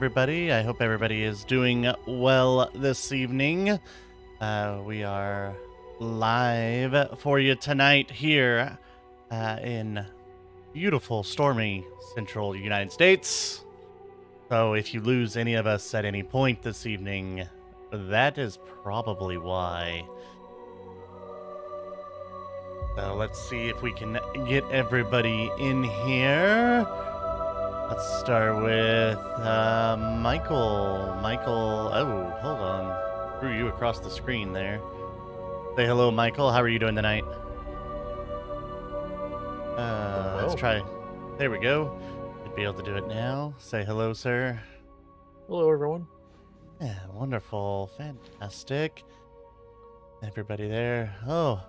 everybody. I hope everybody is doing well this evening. We are live for you tonight here in beautiful, stormy central United States. So if you lose any of us at any point this evening, that is probably why. So let's see if we can get everybody in here. Let's start with Michael. Michael, oh, hold on. Threw you across the screen there. Say hello, Michael. How are you doing tonight? Let's try. There we go. Should be able to do it now. Say hello, sir. Hello, everyone. Yeah, wonderful. Fantastic. Everybody there. Oh.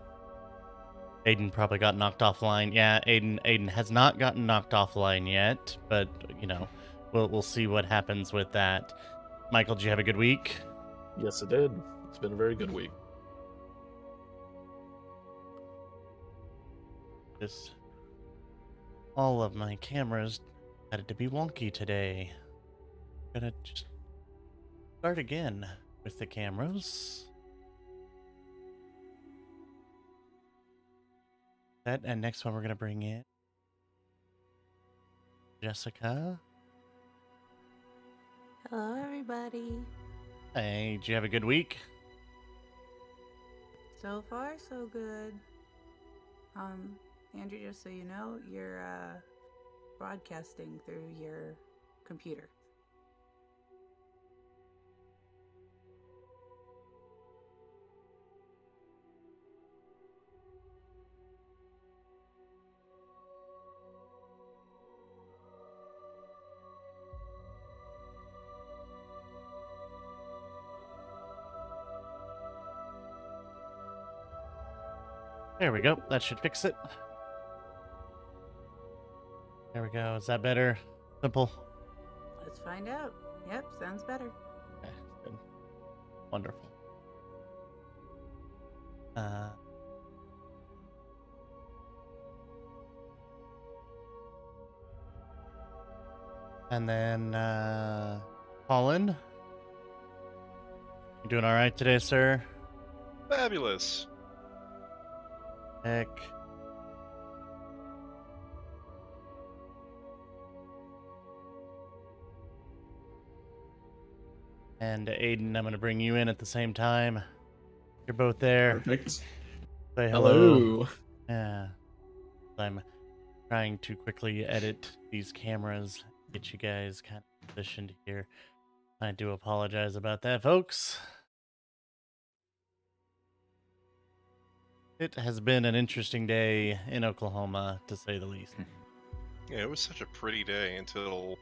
Aiden probably got knocked offline. Yeah, Aiden has not gotten knocked offline yet, but you know, we'll see what happens with that. Michael, did you have a good week? Yes, it did. It's been a very good week. Just all of my cameras had to be wonky today. Gonna just start again with the cameras. And next one we're gonna bring in Jessica. Hello, everybody. Hey, did you have a good week? So far, so good. Andrew, just so you know, you're broadcasting through your computer. There we go. That should fix it. There we go. Is that better? Simple. Let's find out. Yep, sounds better. Okay, good. Wonderful. And then Colin, you doing all right today, sir? Fabulous. Heck. And Aiden, I'm going to bring you in at the same time. You're both there. Perfect. Say hello. Hello. Yeah. I'm trying to quickly edit these cameras, get you guys kind of positioned here. I do apologize about that, folks. It has been an interesting day in Oklahoma, to say the least. Yeah, it was such a pretty day until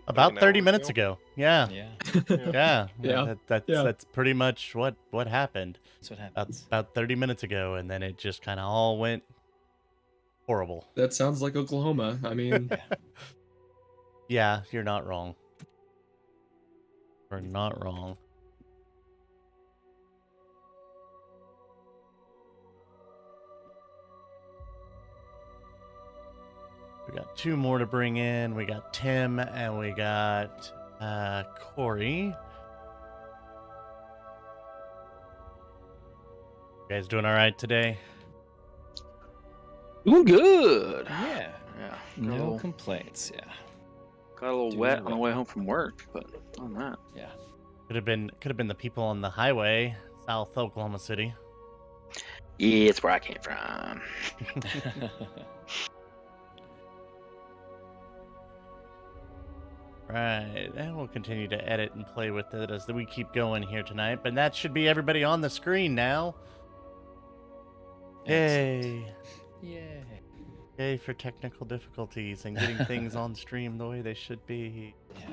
About an 30 hour minutes ago. ago. Yeah. Yeah. Yeah. That's pretty much what happened. That's what happens. About 30 minutes ago, and then it just kind of all went horrible. That sounds like Oklahoma. I mean, Yeah, you're not wrong. You're not wrong. We got two more to bring in. We got Tim and we got Corey. You guys doing all right today? Doing good. Yeah. Yeah. No complaints. Yeah. Got a little Doing wet on the well. way home from work, but other than that. Yeah. Could have been the people on the highway, South Oklahoma City. Yeah, it's where I came from. Right, and we'll continue to edit and play with it as we keep going here tonight. But that should be everybody on the screen now. Yay! Yay. Yay for technical difficulties and getting things on stream the way they should be. Yeah.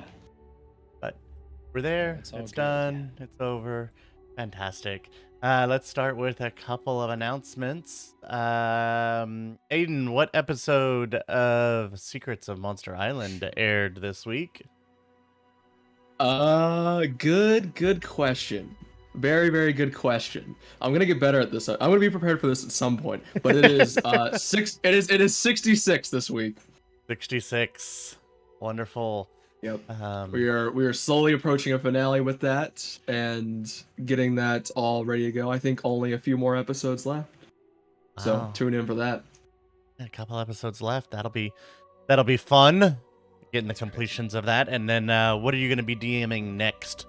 But we're there. It's all It's good, done. It's over. Fantastic. Let's start with a couple of announcements. Aiden, what episode of Secrets of Monster Island aired this week? good question. Very, very good question. I'm gonna get better at this. I'm gonna be prepared for this at some point. But it is It is 66 this week. 66. Wonderful. Yep. Um, We are slowly approaching a finale with that and getting that all ready to go. I think only a few more episodes left. So wow. tune in for that. A couple episodes left. That'll be fun. Getting the completions of that, and then what are you going to be DMing next?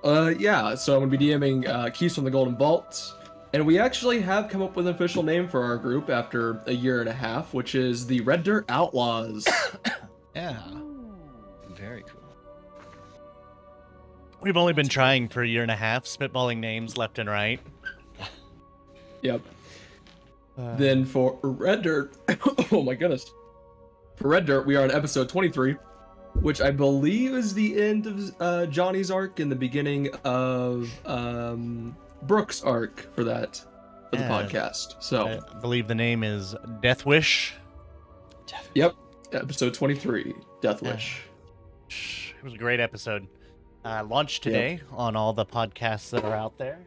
Yeah, so I'm gonna be DMing Keys from the Golden Vault, and we actually have come up with an official name for our group after a year and a half, which is the Red Dirt Outlaws. Yeah. Very cool. We've only been trying for a year and a half, spitballing names left and right. Yep. Then for Red Dirt, oh my goodness. For Red Dirt, we are on episode 23, which I believe is the end of Johnny's arc and the beginning of Brooke's arc for the podcast. So, I believe the name is Death Wish. yep, episode 23, Death Wish. It was a great episode. Launched today on all the podcasts that are out there.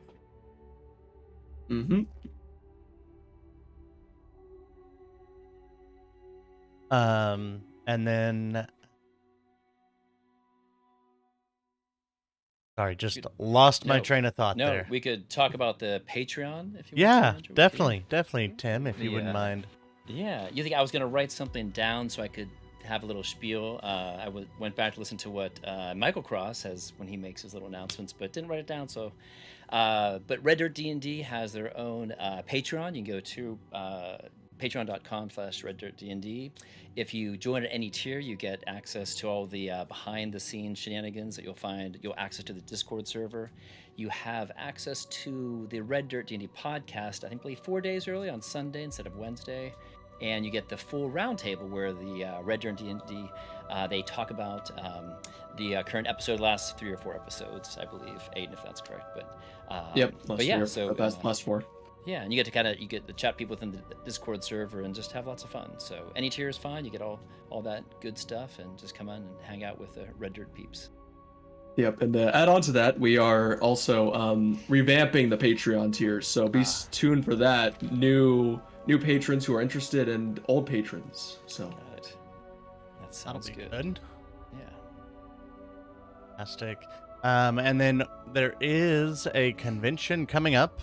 Mm-hmm. And then, sorry, just lost my train of thought No, there. we could talk about the Patreon if you want. Yeah, to, Andrew. definitely, Tim, if you wouldn't mind. Yeah, you think I was gonna write something down so I could have a little spiel? I went back to listen to what Michael Cross has when he makes his little announcements, but didn't write it down. So, but Red Dirt D&D has their own Patreon. You can go to patreon.com/reddirtdnd. If you join at any tier, you get access to all the behind-the-scenes shenanigans that you'll find. You'll access to the Discord server. You have access to the Red Dirt D&D podcast, I believe 4 days early on Sunday instead of Wednesday. And you get the full roundtable where the Red Dirt D&D, they talk about the current episode, last 3 or 4 episodes, I believe, 8 if that's correct. But Yep, but yeah, so last 4. yeah, and you get to you get to chat people within the Discord server and just have lots of fun. So any tier is fine. You get all that good stuff and just come on and hang out with the Red Dirt peeps. Yep, and to add on to that, we are also revamping the Patreon tiers, so be tuned for that. New patrons who are interested and old patrons. So Got it. That That'll sounds be good. good. Yeah. Fantastic. And then there is a convention coming up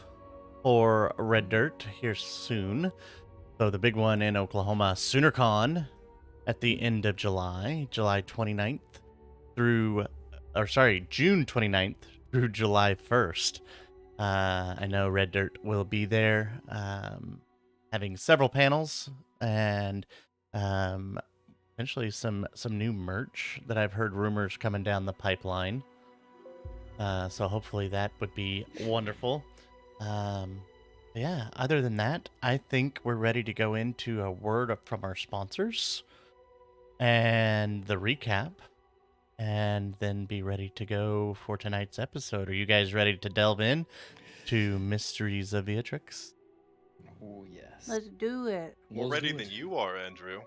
for Red Dirt here soon. So the big one in Oklahoma, SoonerCon, at the end of July, July 29th through, June 29th through July 1st. I know Red Dirt will be there, having several panels and potentially some new merch that I've heard rumors coming down the pipeline. So hopefully that would be wonderful. Yeah, other than that, I think we're ready to go into a word from our sponsors and the recap, and then be ready to go for tonight's episode. Are you guys ready to delve in to Mysteries of Vyatrx? Oh yes. Let's do it. More Let's ready do than it. you are, Andrew.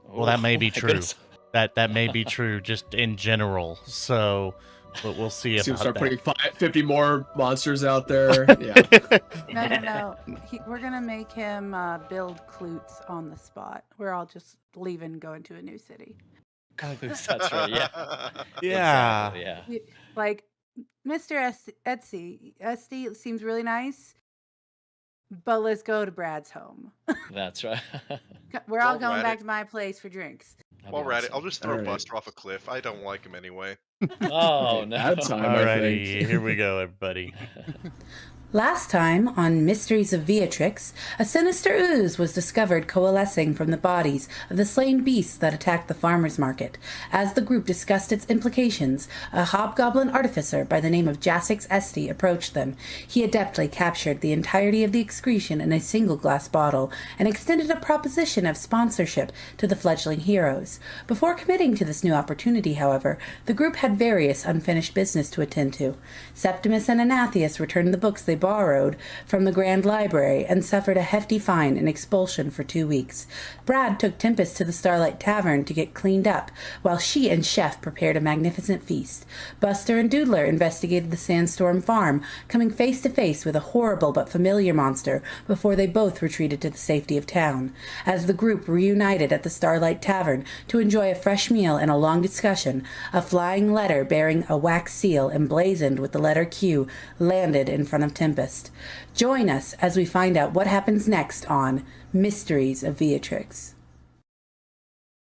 Well, that may Oh be my true. goodness. That may be true just in general. So, but we'll see we'll about start that. putting 50 more monsters out there. Yeah. No. We're gonna make him build clutes on the spot. We're all just leaving, going to a new city. That's right. Yeah. Yeah. Exactly, yeah. Like Mr. Esty seems really nice, but let's go to Brad's home. That's right. We're all While going we're at back it- to my place for drinks. While we're at it, I'll Awesome. just throw Alright. Buster off a cliff. I don't like him anyway. Oh no. Bad time, I Alrighty, think. here we go, everybody. Last time on Mysteries of Vyatrx, a sinister ooze was discovered coalescing from the bodies of the slain beasts that attacked the farmer's market. As the group discussed its implications, a hobgoblin artificer by the name of Vyatrx Esty approached them. He adeptly captured the entirety of the excretion in a single glass bottle and extended a proposition of sponsorship to the fledgling heroes. Before committing to this new opportunity, however, the group had various unfinished business to attend to. Septimus and Anathius returned the books they borrowed from the Grand Library and suffered a hefty fine and expulsion for 2 weeks. Brad took Tempest to the Starlight Tavern to get cleaned up, while she and Chef prepared a magnificent feast. Buster and Doodler investigated the Sandstone Farm, coming face to face with a horrible but familiar monster before they both retreated to the safety of town. As the group reunited at the Starlight Tavern to enjoy a fresh meal and a long discussion, a flying letter bearing a wax seal emblazoned with the letter Q landed in front of Tempest. Join us as we find out what happens next on Mysteries of Vyatrx.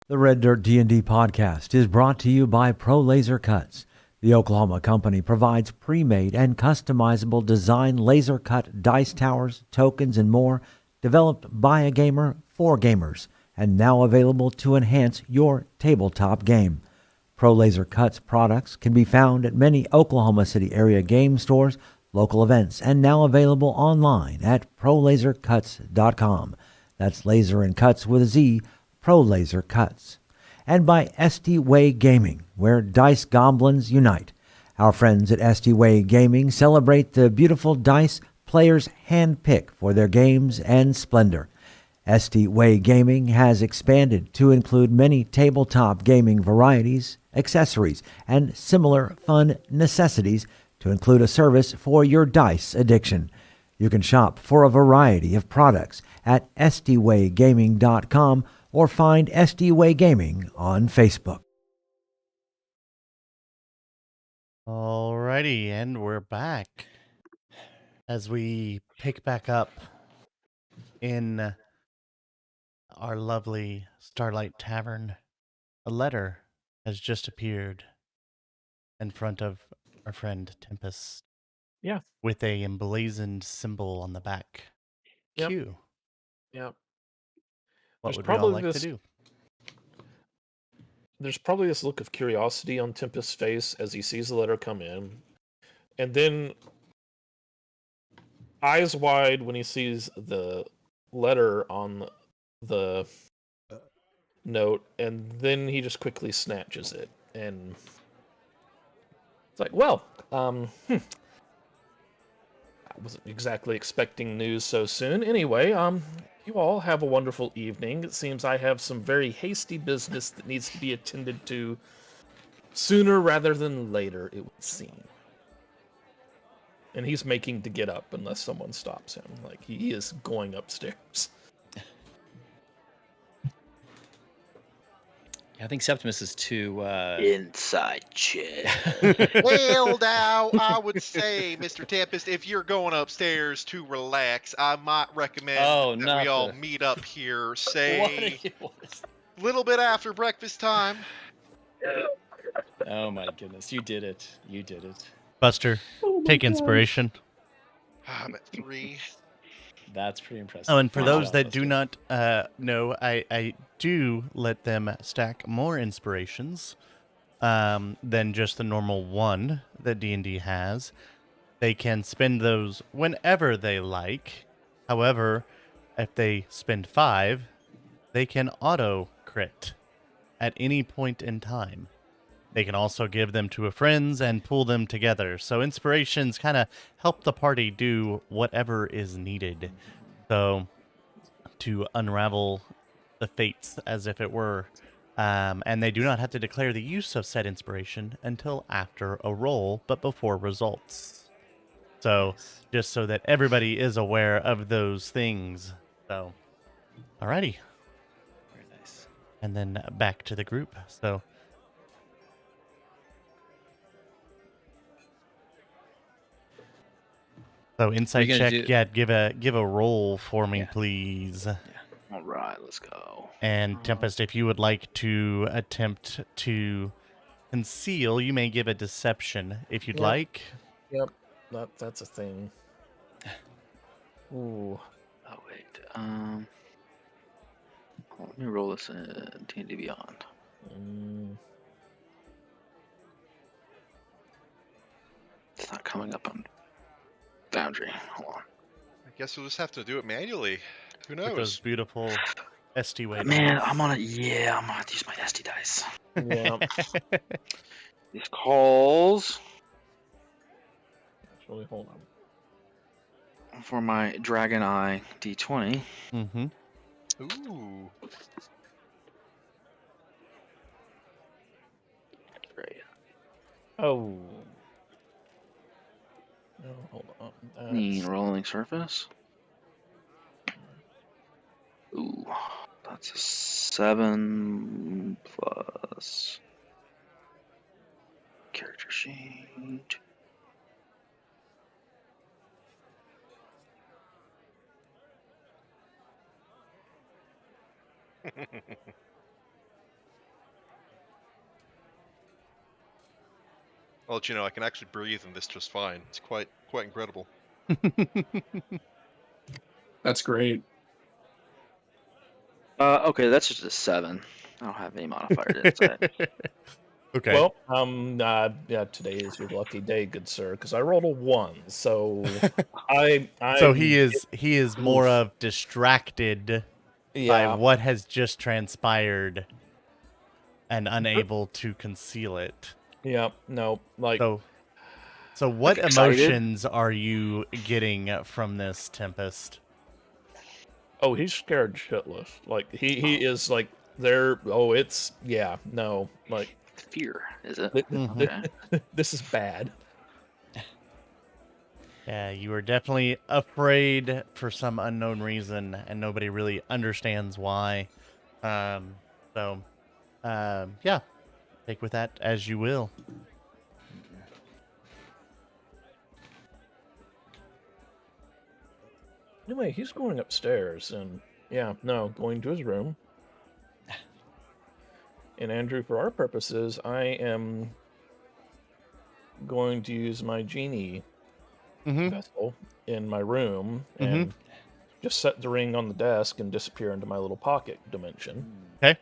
The Red Dirt D&D podcast is brought to you by Pro Laser Cuts. The Oklahoma company provides pre-made and customizable design laser cut dice towers, tokens, and more, developed by a gamer for gamers, and now available to enhance your tabletop game. Pro Laser Cuts products can be found at many Oklahoma City area game stores, local events, and now available online at prolasercuts.com. That's laser and cuts with a Z, Pro Laser Cuts. And by Esty Gaming, where dice goblins unite. Our friends at Esty Gaming celebrate the beautiful dice players handpick for their games and splendor. Esty Gaming has expanded to include many tabletop gaming varieties, accessories, and similar fun necessities to include a service for your dice addiction. You can shop for a variety of products at estywaygaming.com or find Esty Gaming on Facebook. Alrighty, and we're back as we pick back up in our lovely Starlight Tavern. A letter has just appeared in front of our friend Tempest. Yeah. With a emblazoned symbol on the back. Yep. Q. Yep. What There's would we all probably like to do? There's probably this look of curiosity on Tempest's face as he sees the letter come in. And then eyes wide when he sees the letter on the note, and then he just quickly snatches it. And it's like, well, I wasn't exactly expecting news so soon. Anyway, you all have a wonderful evening. It seems I have some very hasty business that needs to be attended to sooner rather than later, it would seem. And he's making to get up unless someone stops him. Like, he is going upstairs. I think Septimus is too... Inside check. Well, now, I would say, Mr. Tempest, if you're going upstairs to relax, I might recommend that we all meet up here, say, a little bit after breakfast time. Oh my goodness, you did it. You did it. Buster, take inspiration. I'm at 3. That's pretty impressive. Oh, and for Good those job, that Buster. do not know, I do let them stack more inspirations than just the normal one that D&D has. They can spend those whenever they like. However, if they spend 5, they can auto crit at any point in time. They can also give them to a friends and pull them together. So inspirations kind of help the party do whatever is needed. So to unravel the fates as if it were. And they do not have to declare the use of said inspiration until after a roll, but before results. So just so that everybody is aware of those things. So, alrighty. Very nice. And then back to the group. So insight You're check, gonna give a roll for me, Yeah. please. All right, let's go. And Tempest, if you would like to attempt to conceal, you may give a deception if you'd Yep. like. Yep, that's a thing. Ooh. Oh wait. Let me roll this in D&D Beyond. It's not coming up on Foundry. Hold on. I guess we'll just have to do it manually. Who With those knows? beautiful Esty way. Man, I'm gonna have to use my SD dice. Yeah. These calls. Actually, hold on. for my Dragon Eye D20. Mm-hmm. Ooh. Great. Oh. No, hold on. That's... Rolling surface. Ooh, that's a 7 plus character sheet. I'll let you know, I can actually breathe in this just fine. It's quite incredible. That's great. Okay, that's just a 7. I don't have any modifier to insight. Okay. Well, yeah, today is your lucky day, good sir, because I rolled a 1. So So he is more of distracted by what has just transpired and unable to conceal it. Yeah, no, like... So what Like excited? emotions are you getting from this, Tempest? Oh, he's scared shitless. Like, he is, like, there... Oh, it's... Yeah, no, like... Fear, is it? Okay. This is bad. Yeah, you are definitely afraid for some unknown reason, and nobody really understands why. Yeah, take with that as you will. Anyway, he's going upstairs, and yeah, no, going to his room. And Andrew, for our purposes, I am going to use my genie vessel in my room and just set the ring on the desk and disappear into my little pocket dimension. Okay.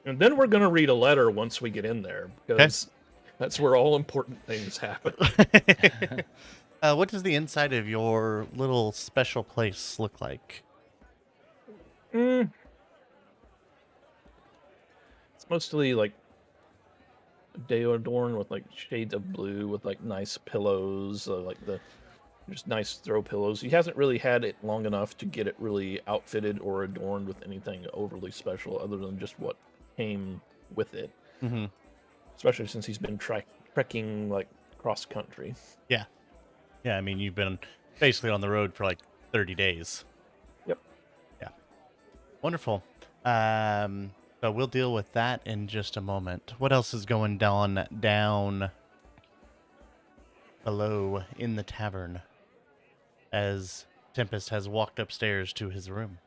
And then we're going to read a letter once we get in there, because that's where all important things happen. What does the inside of your little special place look like? It's mostly like adorned with like shades of blue, with like nice pillows, just nice throw pillows. He hasn't really had it long enough to get it really outfitted or adorned with anything overly special, other than just what came with it. Especially since he's been trekking like cross country. Yeah. Yeah, I mean, you've been basically on the road for like 30 days. Yep. Yeah. Wonderful. So we'll deal with that in just a moment. What else is going down below in the tavern as Tempest has walked upstairs to his room?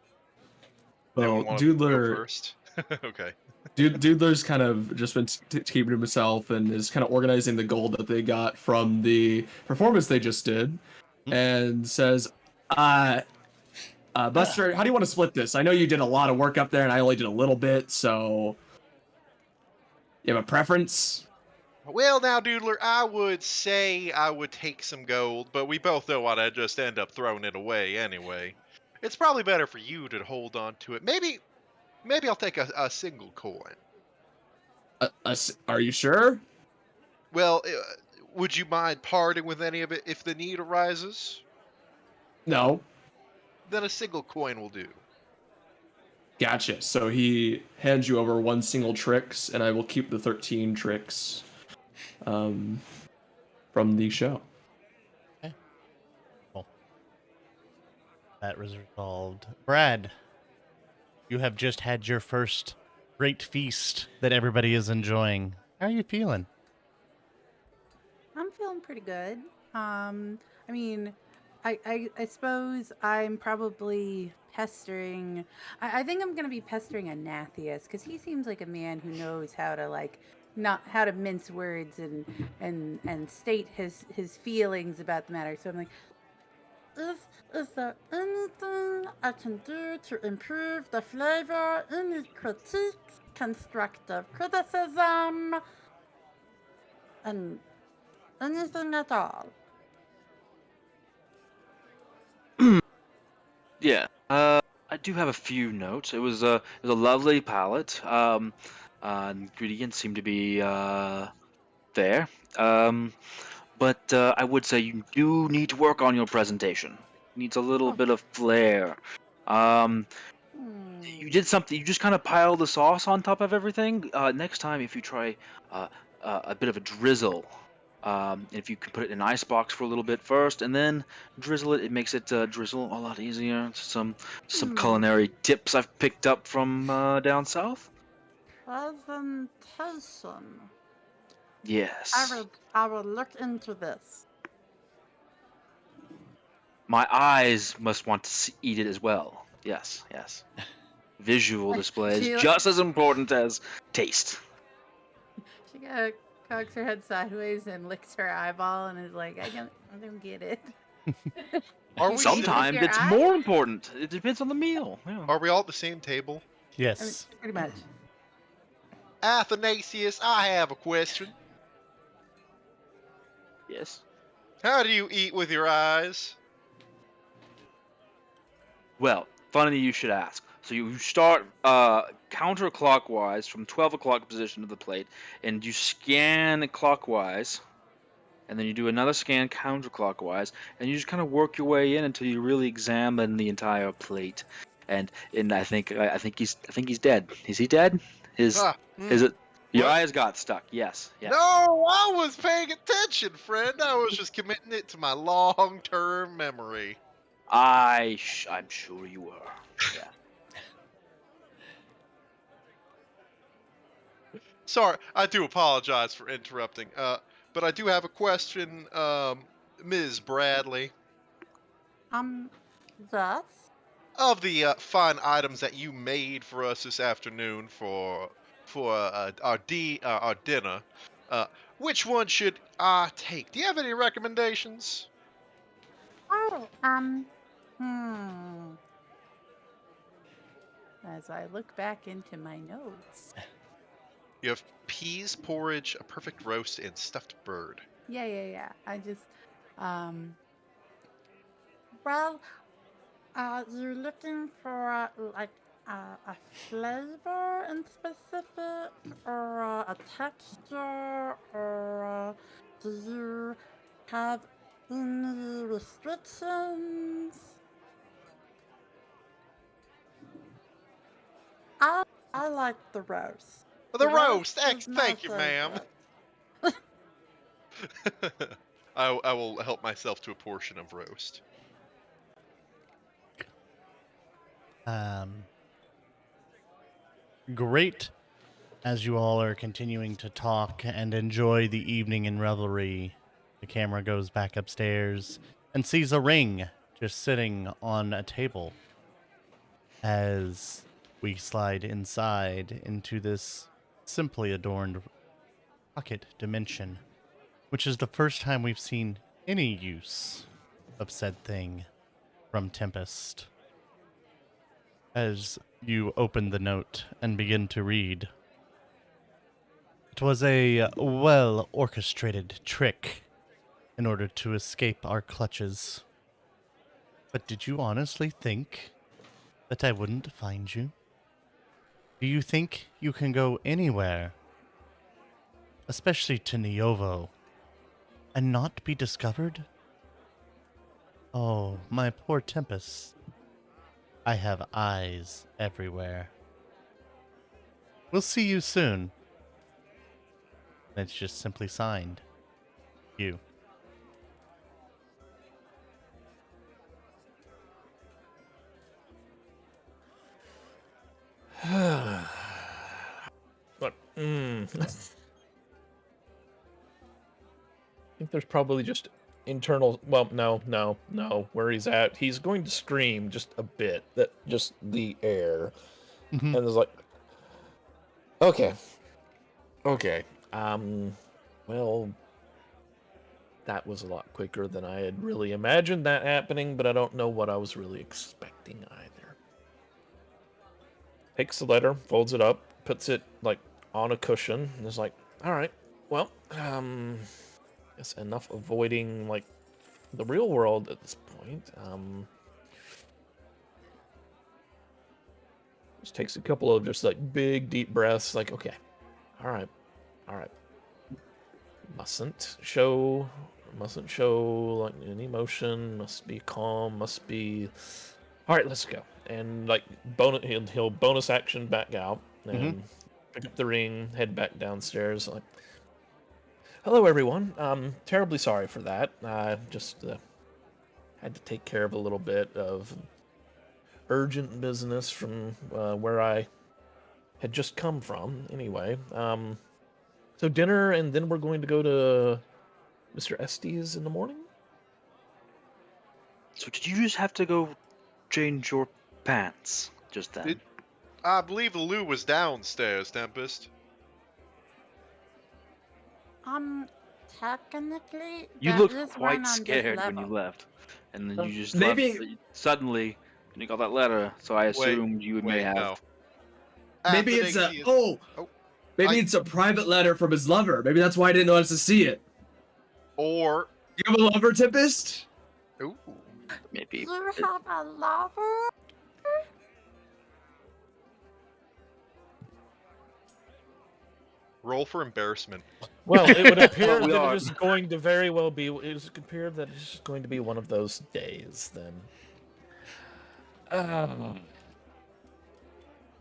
Well, Doodler... First? Okay. Doodler's kind of just been keeping to himself and is kind of organizing the gold that they got from the performance they just did, and says, Buster, how do you want to split this? I know you did a lot of work up there and I only did a little bit, so you have a preference? Well, now, Doodler, I would say I would take some gold, but we both know I'd just end up throwing it away anyway. It's probably better for you to hold on to it. Maybe I'll take a single coin. Are you sure? Well, would you mind parting with any of it if the need arises? No. Then a single coin will do. Gotcha. So he hands you over 1 single tricks, and I will keep the 13 tricks from the show. Okay. Cool. That was resolved. Brad, you have just had your first great feast that everybody is enjoying. How are you feeling? I'm feeling pretty good. I mean, I suppose I'm probably pestering. I think I'm gonna be pestering Anathius because he seems like a man who knows how to not how to mince words and state his feelings about the matter. So I'm like, is there anything I can do to improve the flavor? Any critiques, constructive criticism, and anything at all? Yeah. I do have a few notes. It was a lovely palette. Ingredients seem to be there. But I would say you do need to work on your presentation. Needs a little bit of flair. You did something. You just kind of piled the sauce on top of everything. Next time, if you try a bit of a drizzle, if you can put it in an ice box for a little bit first, and then drizzle it, it makes it drizzle a lot easier. Some culinary tips I've picked up from down south. Presentation. Yes. I will look into this. My eyes must want to eat it as well. Yes, yes. Visual display is just as important as taste. She cocks her head sideways and licks her eyeball and is like, I don't get it. Sometimes it's more important. It depends on the meal. Yeah. Are we all at the same table? Yes. Pretty much. Athanasius, I have a question. Yes. How do you eat with your eyes? Well, funny you should ask. So you start counterclockwise from 12 o'clock position of the plate, and you scan clockwise, and then you do another scan counterclockwise, and you just kind of work your way in until you really examine the entire plate. And I think he's dead. Is he dead? Is it? Your eyes got stuck. Yes. No, I was paying attention, friend. I was just committing it to my long-term memory. I'm sure you were. Yeah. Sorry, I do apologize for interrupting. But I do have a question, Ms. Bradley. Yes? Of the fine items that you made for us this afternoon for our dinner, which one should I take? Do you have any recommendations? Oh, As I look back into my notes. You have peas, porridge, a perfect roast, and stuffed bird. Yeah. I just, well, you're looking for like a flavor in specific, or a texture, or do you have any restrictions? I like the roast. The roast! Thank you, ma'am. I will help myself to a portion of roast. Great. As you all are continuing to talk and enjoy the evening in revelry, the camera goes back upstairs and sees a ring just sitting on a table. As we slide inside into this simply adorned pocket dimension, which is the first time we've seen any use of said thing from Tempest. As you open the note and begin to read, it was a well-orchestrated trick in order to escape our clutches. But did you honestly think that I wouldn't find you? Do you think you can go anywhere, especially to Niovo, and not be discovered? Oh, my poor Tempest. I have eyes everywhere. We'll see you soon. It's just simply signed. You. But, I think there's probably just internal. Well, no. Where he's at, he's going to scream just a bit. That just the air, and there's like, okay. Well, that was a lot quicker than I had really imagined that happening, but I don't know what I was really expecting either. Takes the letter, folds it up, puts it like on a cushion, and is like, all right, well, guess enough avoiding like the real world at this point. Just takes a couple of just like big deep breaths, like, okay, all right. Mustn't show Mustn't show like any emotion. Must be calm. Must be. All right, let's go. And like he'll bonus action back out and pick up the ring, head back downstairs. Like, hello everyone. Terribly sorry for that. I just had to take care of a little bit of urgent business from where I had just come from. Anyway, so dinner, and then we're going to go to Mr. Esty's in the morning. So did you just have to go change your pants just then? I believe the loo was downstairs, Tempest. Technically, You there looked is quite one on this scared when you level. left, and then you just Maybe- left suddenly, and you got that letter. So I assumed you may have. No. Maybe it's maybe it's a private letter from his lover. Maybe that's why I didn't know how to see it. Or You have a lover, Tempest? ooh, Maybe. You have a lover? roll for embarrassment. Well, it would appear We that are. it is going to very well be. It would appear that it's just going to be one of those days. Then. Is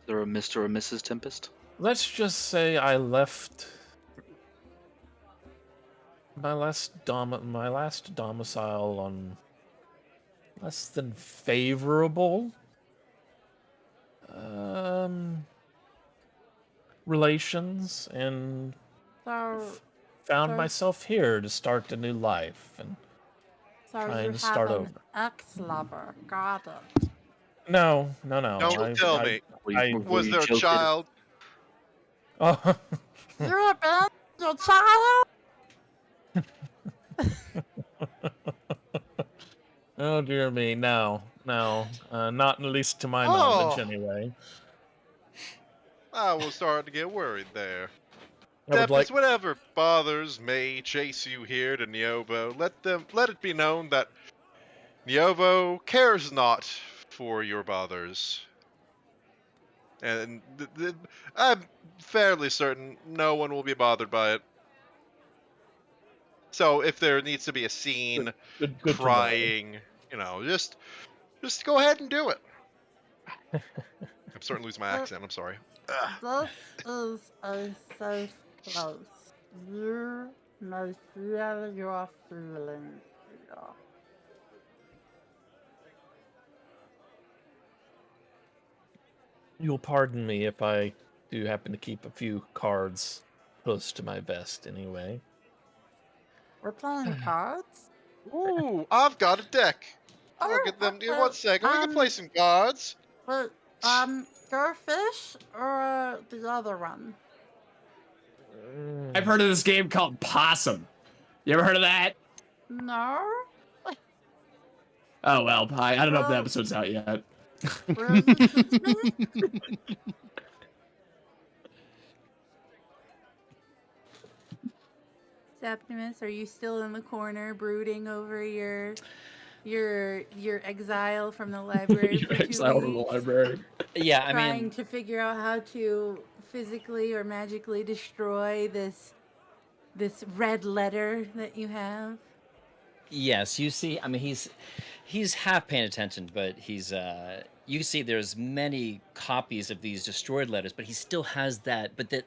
there a Mr. or Mrs. Tempest? Let's just say I left my last domicile on less than favorable relations, and So found so- myself here to start a new life and trying you to start have over. an ex-lover. Got it. No. Don't tell me. Were Was you there a jilted? child? Oh, You abandoned your child? oh dear me, no, not at least to my knowledge, anyway. I was starting to get worried there. I would like. Tempest, whatever bothers may chase you here to Niovo, let it be known that Niovo cares not for your bothers. And I'm fairly certain no one will be bothered by it. So if there needs to be a scene, Good to know. crying, just go ahead and do it. I'm starting to lose my accent. I'm sorry. This is a safe place. You may feel your feelings here. You'll pardon me if I do happen to keep a few cards close to my vest, anyway. We're playing cards? Ooh, I've got a deck. I'll get them in 1 second. We can play some cards. Wait, go fish or the other one? I've heard of this game called Possum. You ever heard of that? No? Oh, well, I don't know if the episode's out yet. Will you teach me? Septimus, are you still in the corner brooding over your exile from the library Your for 2 exile from the weeks? library. Yeah, I Trying mean, to figure out how to physically or magically destroy this red letter that you have? yes, you see, I mean, he's half paying attention, but he's you see there's many copies of these destroyed letters, but he still has that, but that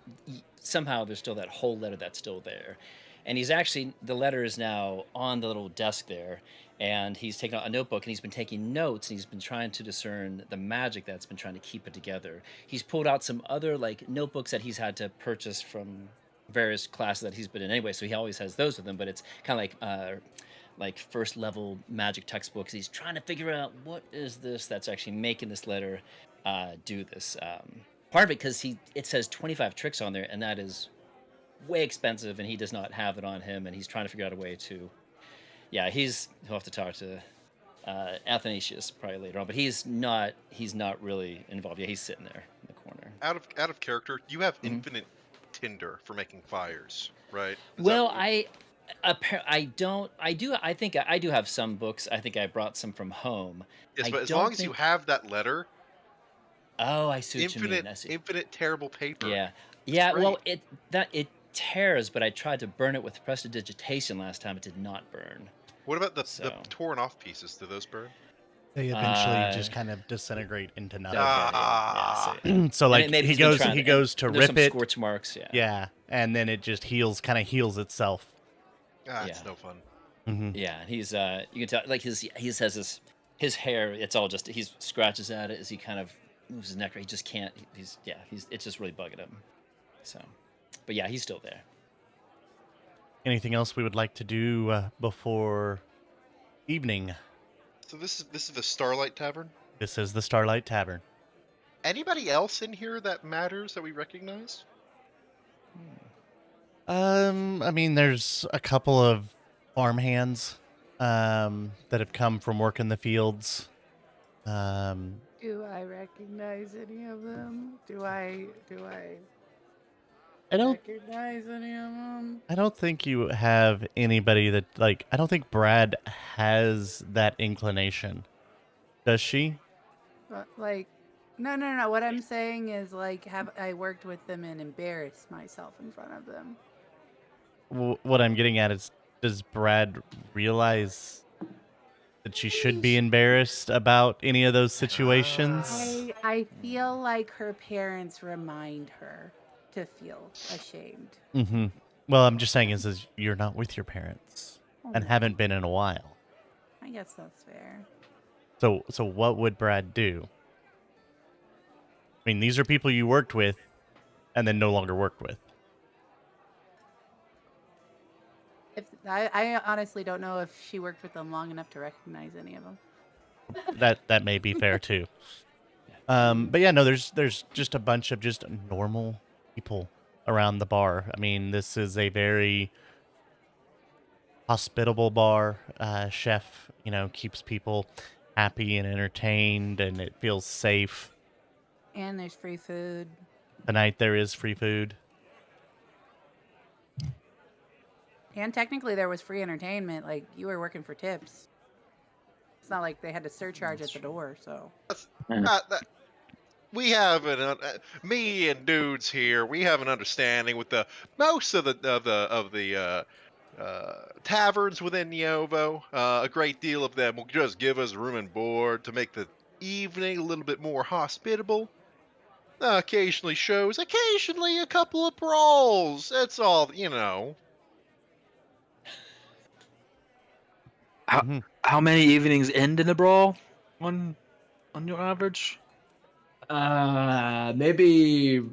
somehow there's still that whole letter that's still there. And he's actually, the letter is now on the little desk there, and he's taken out a notebook and he's been taking notes, and he's been trying to discern the magic that's been trying to keep it together. He's pulled out some other like notebooks that he's had to purchase from various classes that he's been in anyway, so he always has those with him, but it's kind of like first level magic textbooks. He's trying to figure out what is this that's actually making this letter do this. Part of it because it says 25 tricks on there, and that is way expensive, and he does not have it on him, and he's trying to figure out a way to. Yeah, he'll have to talk to Athanasius probably later on, but he's not really involved. Yeah, he's sitting there in the corner. Out of character, you have infinite tinder for making fires, right? Well, I think I do have some books. I think I brought some from home. Yes, I but as don't long as you have that letter, Oh, I see what you mean. I see. infinite terrible paper. Yeah. It's Yeah, great. well, tears, but I tried to burn it with prestidigitation last time. It did not burn. What about the torn off pieces? Do those burn? They eventually just kind of disintegrate into nothing. Okay, so like he goes to rip it. Scorch marks, yeah. Yeah, and then it just kind of heals itself. It's no fun. Mm-hmm. Yeah, he's you can tell like he has his hair. It's all just he scratches at it as he kind of moves his neck. He just can't. It's just really bugging him. So, but yeah, he's still there. Anything else we would like to do before evening? So this is the Starlight Tavern? This is the Starlight Tavern. Anybody else in here that matters that we recognize? I mean, there's a couple of farmhands that have come from work in the fields. Do I recognize any of them? Do I recognize any of them? I don't think you have anybody that, like, I don't think Brad has that inclination. Does she? Like, no. What I'm saying is, like, have I worked with them and embarrassed myself in front of them? What I'm getting at is, does Brad realize that she should be embarrassed about any of those situations? I feel like her parents remind her to feel ashamed. Mm-hmm. Well, I'm just saying is you're not with your parents and haven't been in a while. I guess that's fair. So what would Brad do? I mean, these are people you worked with and then no longer work with. I honestly don't know if she worked with them long enough to recognize any of them. That may be fair too. But yeah, no, there's just a bunch of just normal people around the bar. I mean, this is a very hospitable bar. Chef, keeps people happy and entertained, and it feels safe. And there's free food. Tonight there is free food. And technically there was free entertainment. Like, you were working for tips. It's not like they had to surcharge at the door, so. We have me and dudes here. We have an understanding with most of the taverns within Neovo. A great deal of them will just give us room and board to make the evening a little bit more hospitable. Occasionally shows, occasionally a couple of brawls. That's all, How many evenings end in a brawl on your average? Maybe. It's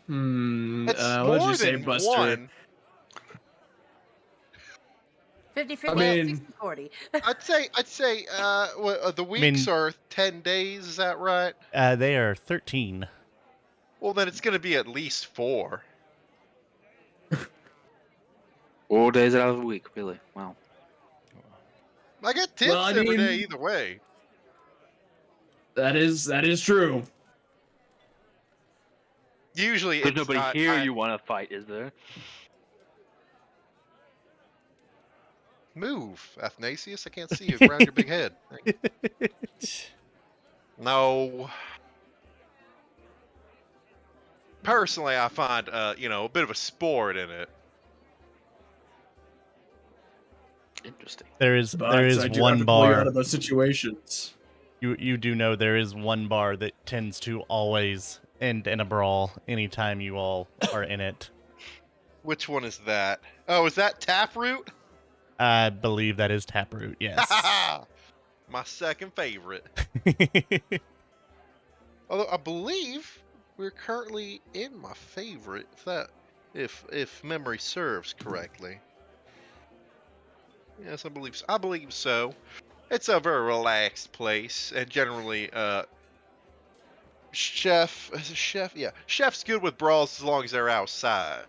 what did more you say, than Buster? one. 50-50, 60-40. I'd say the weeks are 10 days, is that right? They are 13. Well, then it's going to be at least 4. 4 days out of the week, really? Wow. I get tips every day either way. That is true. Usually there's nobody here you you want to fight, is there? Move, Athanasius. I can't see you around your big head. No. Personally, I find a bit of a sport in it. Interesting. There is one bar out of those situations. You do know there is one bar that tends to always end in a brawl anytime you all are in it. Which one is that? Oh, is that Taproot? I believe that is Taproot, yes. My second favorite. Although I believe we're currently in my favorite, if memory serves correctly. Yes, I believe so. It's a very relaxed place, and generally, Chef's good with brawls as long as they're outside.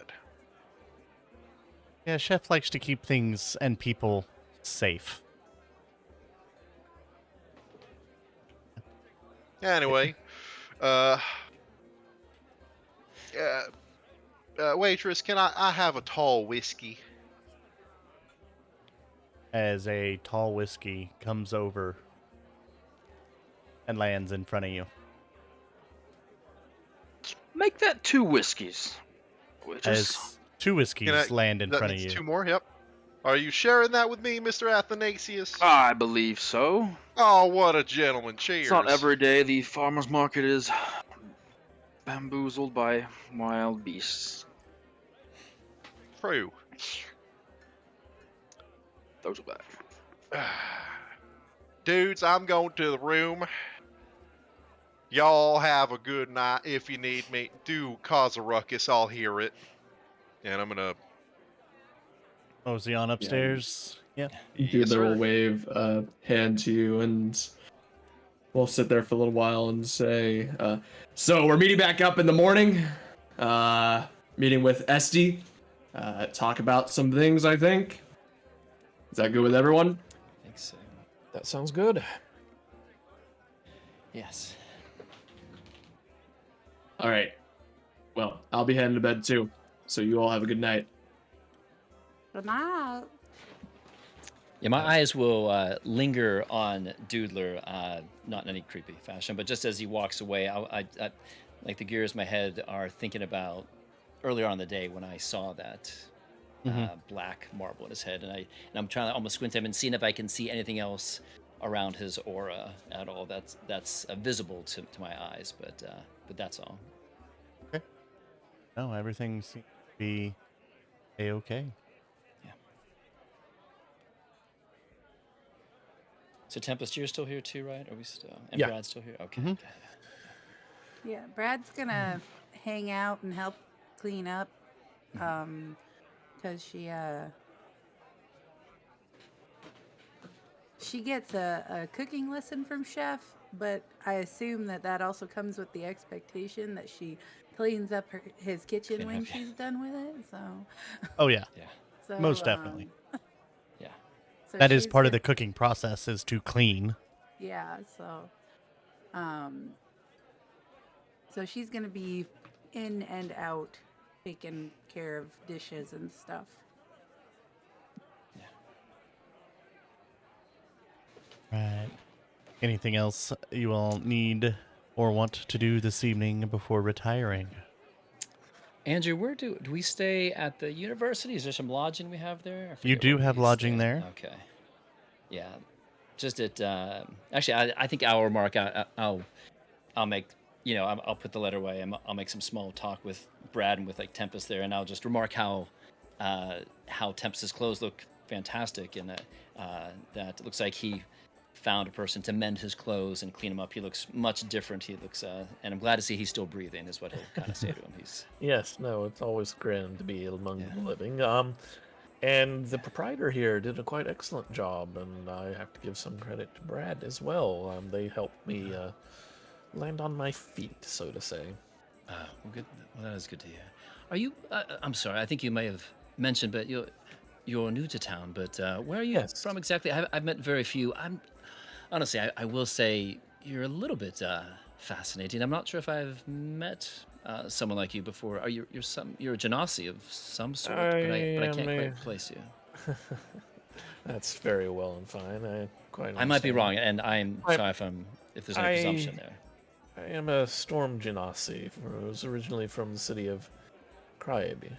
Yeah, Chef likes to keep things and people safe. Anyway, waitress, can I have a tall whiskey? As a tall whiskey comes over and lands in front of you. Make that 2 whiskeys. 2 whiskeys land in that front of means you. 2 more, yep. Are you sharing that with me, Mr. Athanasius? I believe so. Oh, what a gentleman. Cheers. It's not every day the farmer's market is bamboozled by wild beasts. True. Those are bad. Dudes, I'm going to the room. Y'all have a good night. If you need me, do cause a ruckus. I'll hear it. And I'm gonna... Mosey on upstairs. Yep. Doodler will wave a hand to you, and we'll sit there for a little while and say, so we're meeting back up in the morning. Meeting with Esty. Talk about some things, I think. Is that good with everyone? I think so. That sounds good. Yes. All right. Well, I'll be heading to bed too. So you all have a good night. Good night. Yeah, my eyes will linger on Doodler, not in any creepy fashion, but just as he walks away, I like the gears in my head are thinking about earlier on in the day when I saw that black marble in his head, and I'm trying to almost squint him and seeing if I can see anything else around his aura at all that's visible to my eyes, but that's all. Okay. No, everything seems to be a-okay. Yeah. So Tempest, you're still here too, right? Are we still? And Yeah. Brad's still here. Okay. Mhm. Yeah, Brad's gonna hang out and help clean up, because she gets a cooking lesson from Chef, but I assume that also comes with the expectation that she cleans up his kitchen when she's done with it. So. Oh yeah. Yeah. So, Most definitely. Yeah. So That is she's part of gonna- the cooking process, is to clean. Yeah, so she's gonna be in and out taking care of dishes and stuff. Right. Anything else you all need or want to do this evening before retiring? Andrew, where do we stay at the university? Is there some lodging we have there? I You forget do where have we lodging stay. there. Okay. Yeah. Just at actually, I think hour mark. I'll make, I'll put the letter away. I'll make some small talk with Brad and with like Tempest there, and I'll just remark how Tempest's clothes look fantastic, and that it looks like he found a person to mend his clothes and clean them up. He looks much different. He looks, and I'm glad to see he's still breathing. Is what he'll kind of say to him. He's Yes, no, it's always grand to be among the living. And the proprietor here did a quite excellent job, and I have to give some credit to Brad as well. They helped me land on my feet, so to say. well, good. Well, that is good to hear. Are you? I'm sorry. I think you may have mentioned, but you're new to town. But where are you from exactly? I've met very few. Honestly, I will say you're a little bit fascinating. I'm not sure if I've met someone like you before. You're a genasi of some sort, but I can't quite place you. That's very well and fine. I might be wrong, and I'm sorry if there's any presumption there. I am a storm genasi. I was originally from the city of Crybaby.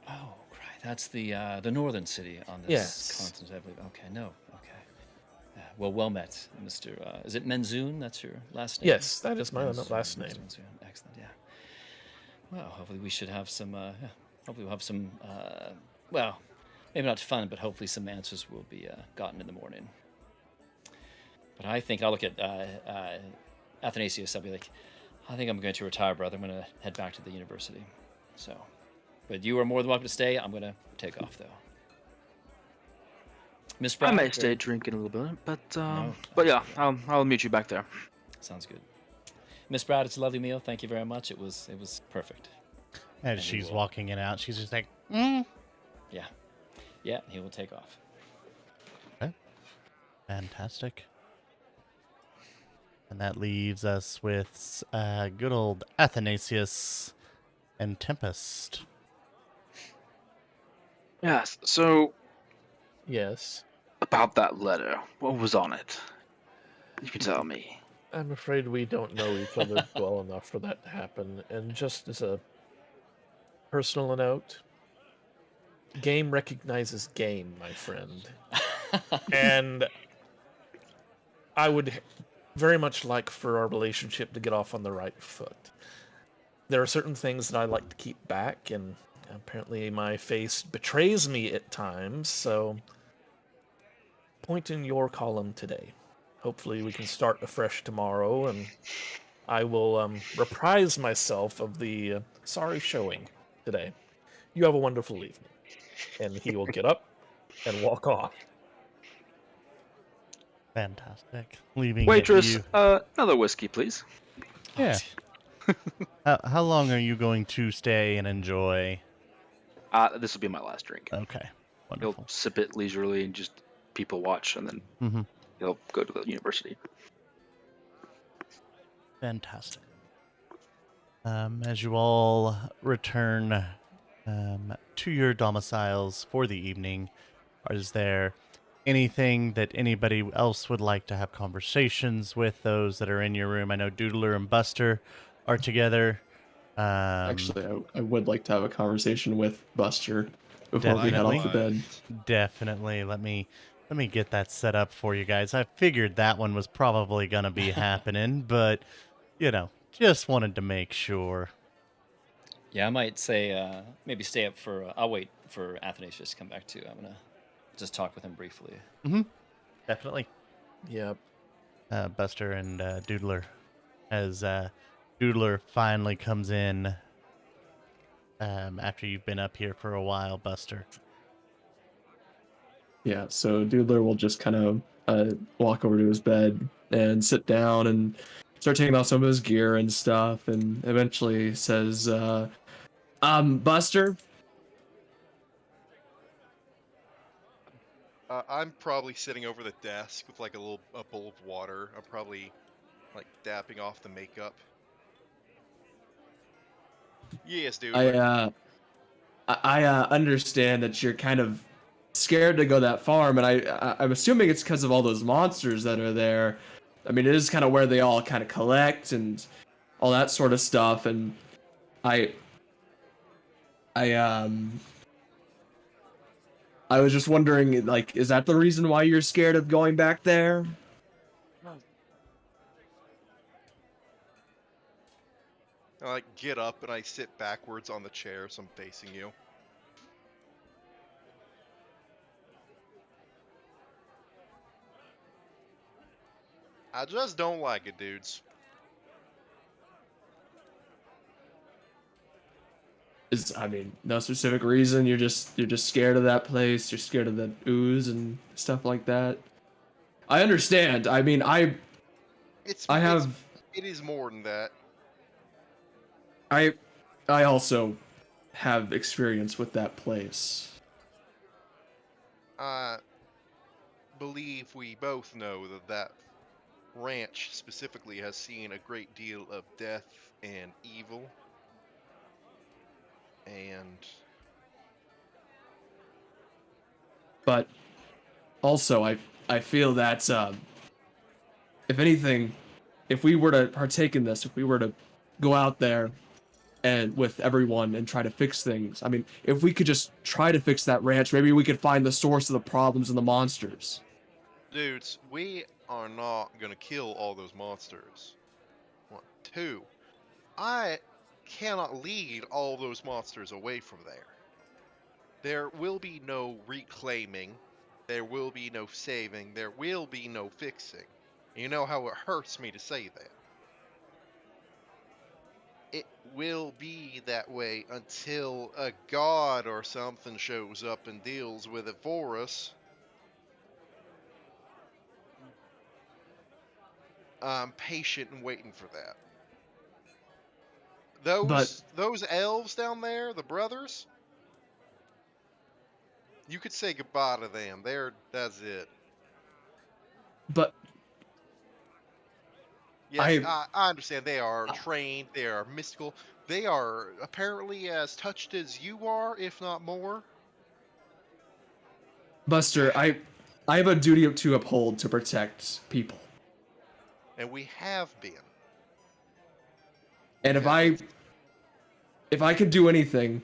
Oh, right. That's the northern city on this continent, I believe. Okay, no. Okay. Well met, Mr. Is it Menzoon? That's your last name? Yes, that is my last name. Menzoon. Excellent, yeah. Well, hopefully we should have some, hopefully we'll have some, well, maybe not fun, but hopefully some answers will be gotten in the morning. But I think I'll look at Athanasius. I'll be like, I think I'm going to retire, brother. I'm going to head back to the university. So, but you are more than welcome to stay. I'm going to take off, though. Miss Brown, I may stay drinking a little bit, but yeah, I'll meet you back there. Sounds good. Miss Brown, it's a lovely meal. Thank you very much. It was perfect. As she's walking in out, she's just like, Yeah, he will take off. Okay. Fantastic. And that leaves us with good old Athanasius and Tempest. Yes. So. Yes. About that letter, what was on it? You can tell me. I'm afraid we don't know each other well enough for that to happen. And just as a Personal note. Game recognizes game, my friend. And I would very much like for our relationship to get off on the right foot. There are certain things that I like to keep back, and apparently my face betrays me at times, so point in your column today. Hopefully we can start afresh tomorrow, and I will reprise myself of the sorry showing today. You have a wonderful evening. And he will get up and walk off. Fantastic. Leaving Waitress, it to you. another whiskey, please. Yeah. How long are you going to stay and enjoy? This will be my last drink. Okay. Wonderful. He'll sip it leisurely and just people watch, and then he'll go to the university. Fantastic. As you all return to your domiciles for the evening, is there anything that anybody else would like to have conversations with those that are in your room? I know Doodler and Buster are together. Actually, I would like to have a conversation with Buster before we head off to bed. Definitely. Let me get that set up for you guys. I figured that one was probably going to be happening, but, just wanted to make sure. Yeah, I might say maybe stay up for... I'll wait for Athanasius to come back, too. I'm going to just talk with him briefly. Definitely. Yep. Buster and Doodler. As Doodler finally comes in after you've been up here for a while, Buster. Yeah, so Doodler will just kind of walk over to his bed and sit down and start taking off some of his gear and stuff, and eventually says, Buster? I'm probably sitting over the desk with like a bowl of water. I'm probably like dapping off the makeup. Yes, dude. I understand that you're kind of scared to go that far, and I'm assuming it's because of all those monsters that are there. I mean, it is kind of where they all kind of collect and all that sort of stuff, and I was just wondering, like, is that the reason why you're scared of going back there? I like get up and I sit backwards on the chair so I'm facing you. I just don't like it, dudes. No specific reason. You're just scared of that place. You're scared of the ooze and stuff like that. I understand. I mean, it is more than that. I also have experience with that place. I believe we both know that ranch specifically has seen a great deal of death and evil. But also, I feel that if anything, if we were to partake in this, if we were to go out there and with everyone and try to fix things, I mean, if we could just try to fix that ranch, maybe we could find the source of the problems and the monsters. Dudes, we are not gonna kill all those monsters. 1, 2, I cannot lead all those monsters away from there. There will be no reclaiming, there will be no saving, there will be no fixing. You know how it hurts me to say that. It will be that way until a god or something shows up and deals with it for us. I'm patient and waiting for that. Those elves down there, the brothers, you could say goodbye to them. That's it. But yes, I understand they are trained, they are mystical, they are apparently as touched as you are, if not more. Buster, I have a duty to uphold to protect people. And we have been. And if I could do anything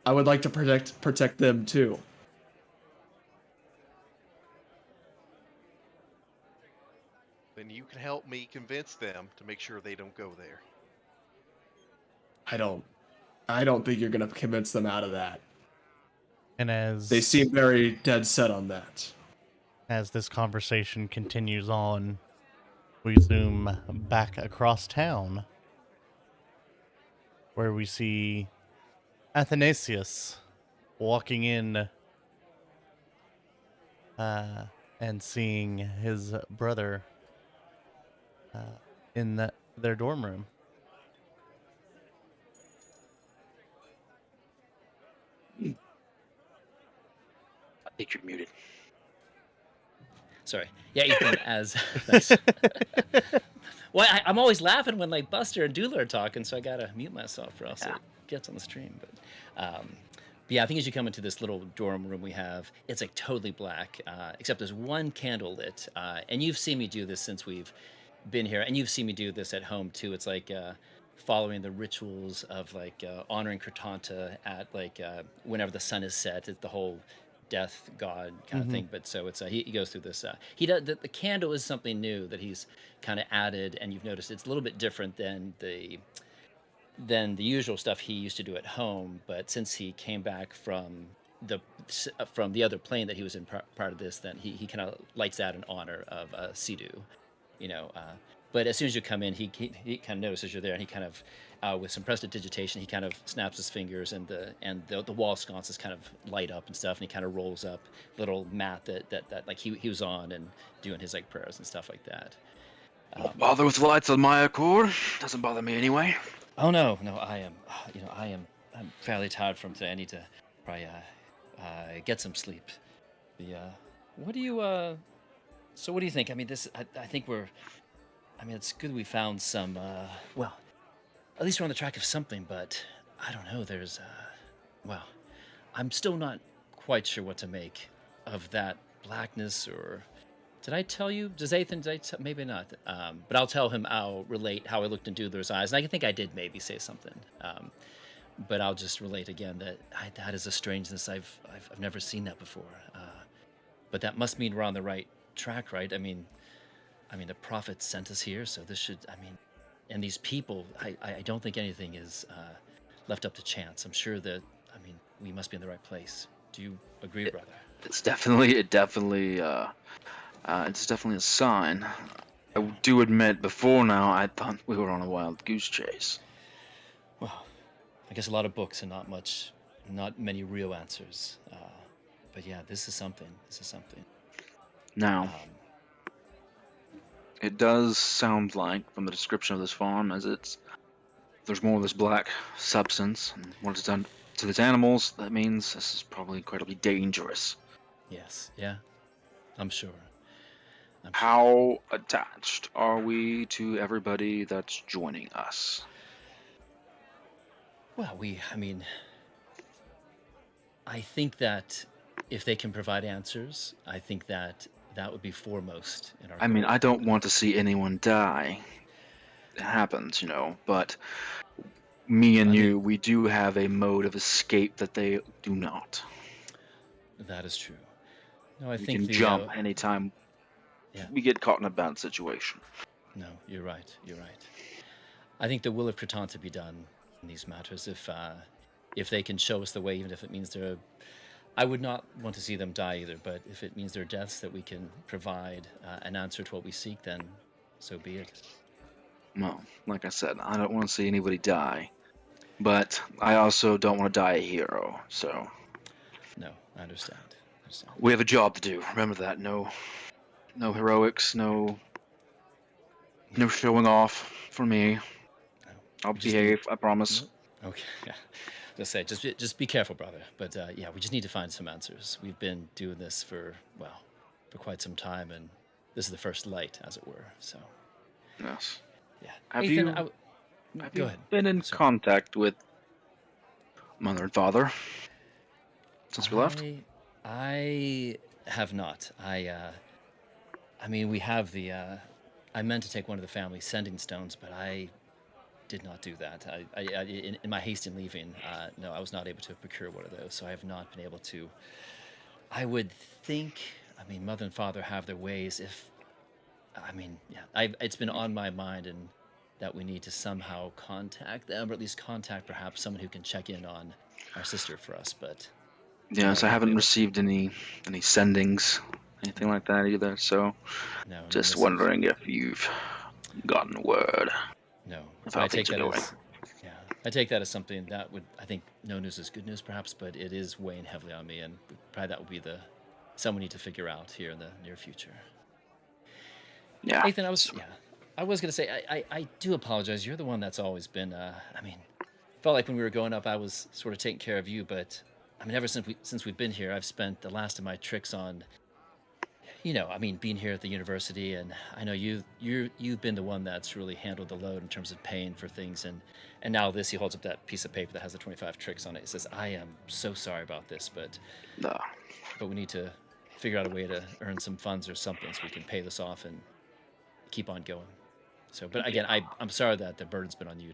I would like to protect them too. Then you can help me convince them to make sure they don't go there. I don't think you're gonna convince them out of that. And as they seem very dead set on that. As this conversation continues on, we zoom back across town, where we see Athanasius walking in and seeing his brother in their dorm room. I think you're muted. Sorry. Yeah, Ethan, as... Nice. Well, I'm always laughing when, like, Buster and Doodler are talking, so I gotta mute myself or else it gets on the stream. But yeah, I think as you come into this little dorm room we have, it's, like, totally black, except there's one candle lit. And you've seen me do this since we've been here, and you've seen me do this at home, too. It's, like, following the rituals of, like, honoring Kratanta at, like, whenever the sun is set. It's the whole death god kind of thing, but so it's he goes through this he does the candle is something new that he's kind of added, and you've noticed it's a little bit different than the usual stuff he used to do at home. But since he came back from the other plane that he was in part of this, then he kind of lights that in honor of Sidhu, you know. But as soon as you come in, he kind of notices you're there, and he kind of, with some prestidigitation, he kind of snaps his fingers, and the wall sconces kind of light up and stuff, and he kind of rolls up little mat that like he was on and doing his like prayers and stuff like that. Don't bother with the lights on my accord. Doesn't bother me anyway. Oh no, I am, I'm fairly tired from today. I need to probably get some sleep. What do you So what do you think? I mean, I think it's good we found some, well, at least we're on the track of something, but I don't know, there's, I'm still not quite sure what to make of that blackness, or did I tell you? Maybe not, but I'll relate how I looked into Doodler's eyes, and I think I did maybe say something, but I'll just relate again that that is a strangeness. I've never seen that before, but that must mean we're on the right track, right? I mean, the prophet sent us here, so this should, and these people, I don't think anything is left up to chance. I'm sure that, we must be in the right place. Do you agree, brother? It's definitely a sign. I do admit, before now, I thought we were on a wild goose chase. Well, I guess a lot of books and not many real answers. But yeah, this is something. Now, it does sound like, from the description of this farm, there's more of this black substance, and what it's done to these animals, that means this is probably incredibly dangerous. Yes, yeah, I'm sure. How attached are we to everybody that's joining us? Well, I think that if they can provide answers, I think that would be foremost in our goal. I don't want to see anyone die. It happens, but me and you, we do have a mode of escape that they do not. That is true. No, we can jump anytime we get caught in a bad situation. No, you're right. I think the will of Kraton to be done in these matters. If they can show us the way, even if it means I would not want to see them die either, but if it means their deaths, that we can provide an answer to what we seek, then so be it. Well, like I said, I don't want to see anybody die, but I also don't want to die a hero, so... No, I understand. We have a job to do. Remember that. No heroics, no showing off for me. No. I'll behave, I promise. Okay, yeah. Just say, just be careful, brother. But yeah, we just need to find some answers. We've been doing this for quite some time, and this is the first light, as it were. So, yes. Yeah. Have Ethan, you been in contact with mother and father since we left? I have not. we have the. I meant to take one of the family sending stones, but did not do that. In my haste in leaving, no, I was not able to procure one of those, so I have not been able to. I would think, I mean, mother and father have their ways. It's been on my mind, and that we need to somehow contact them, or at least contact perhaps someone who can check in on our sister for us. But yes, I haven't received any sendings, anything like that either. So, no, just wondering if you've gotten word. No, of but how I take things are that going. as I take that as something that would, I think, no news is good news, perhaps, but it is weighing heavily on me, and probably that will be someone we need to figure out here in the near future. Yeah. Nathan, I was gonna say, I do apologize. You're the one that's always been. Felt like when we were growing up, I was sort of taking care of you, but I mean, ever since we've been here, I've spent the last of my tricks on. Being here at the university, and I know you've been the one that's really handled the load in terms of paying for things, and now he holds up that piece of paper that has the 25 tricks on it. It says, "I am so sorry about this, but we need to figure out a way to earn some funds or something so we can pay this off and keep on going." So, but again, I'm sorry that the burden's been on you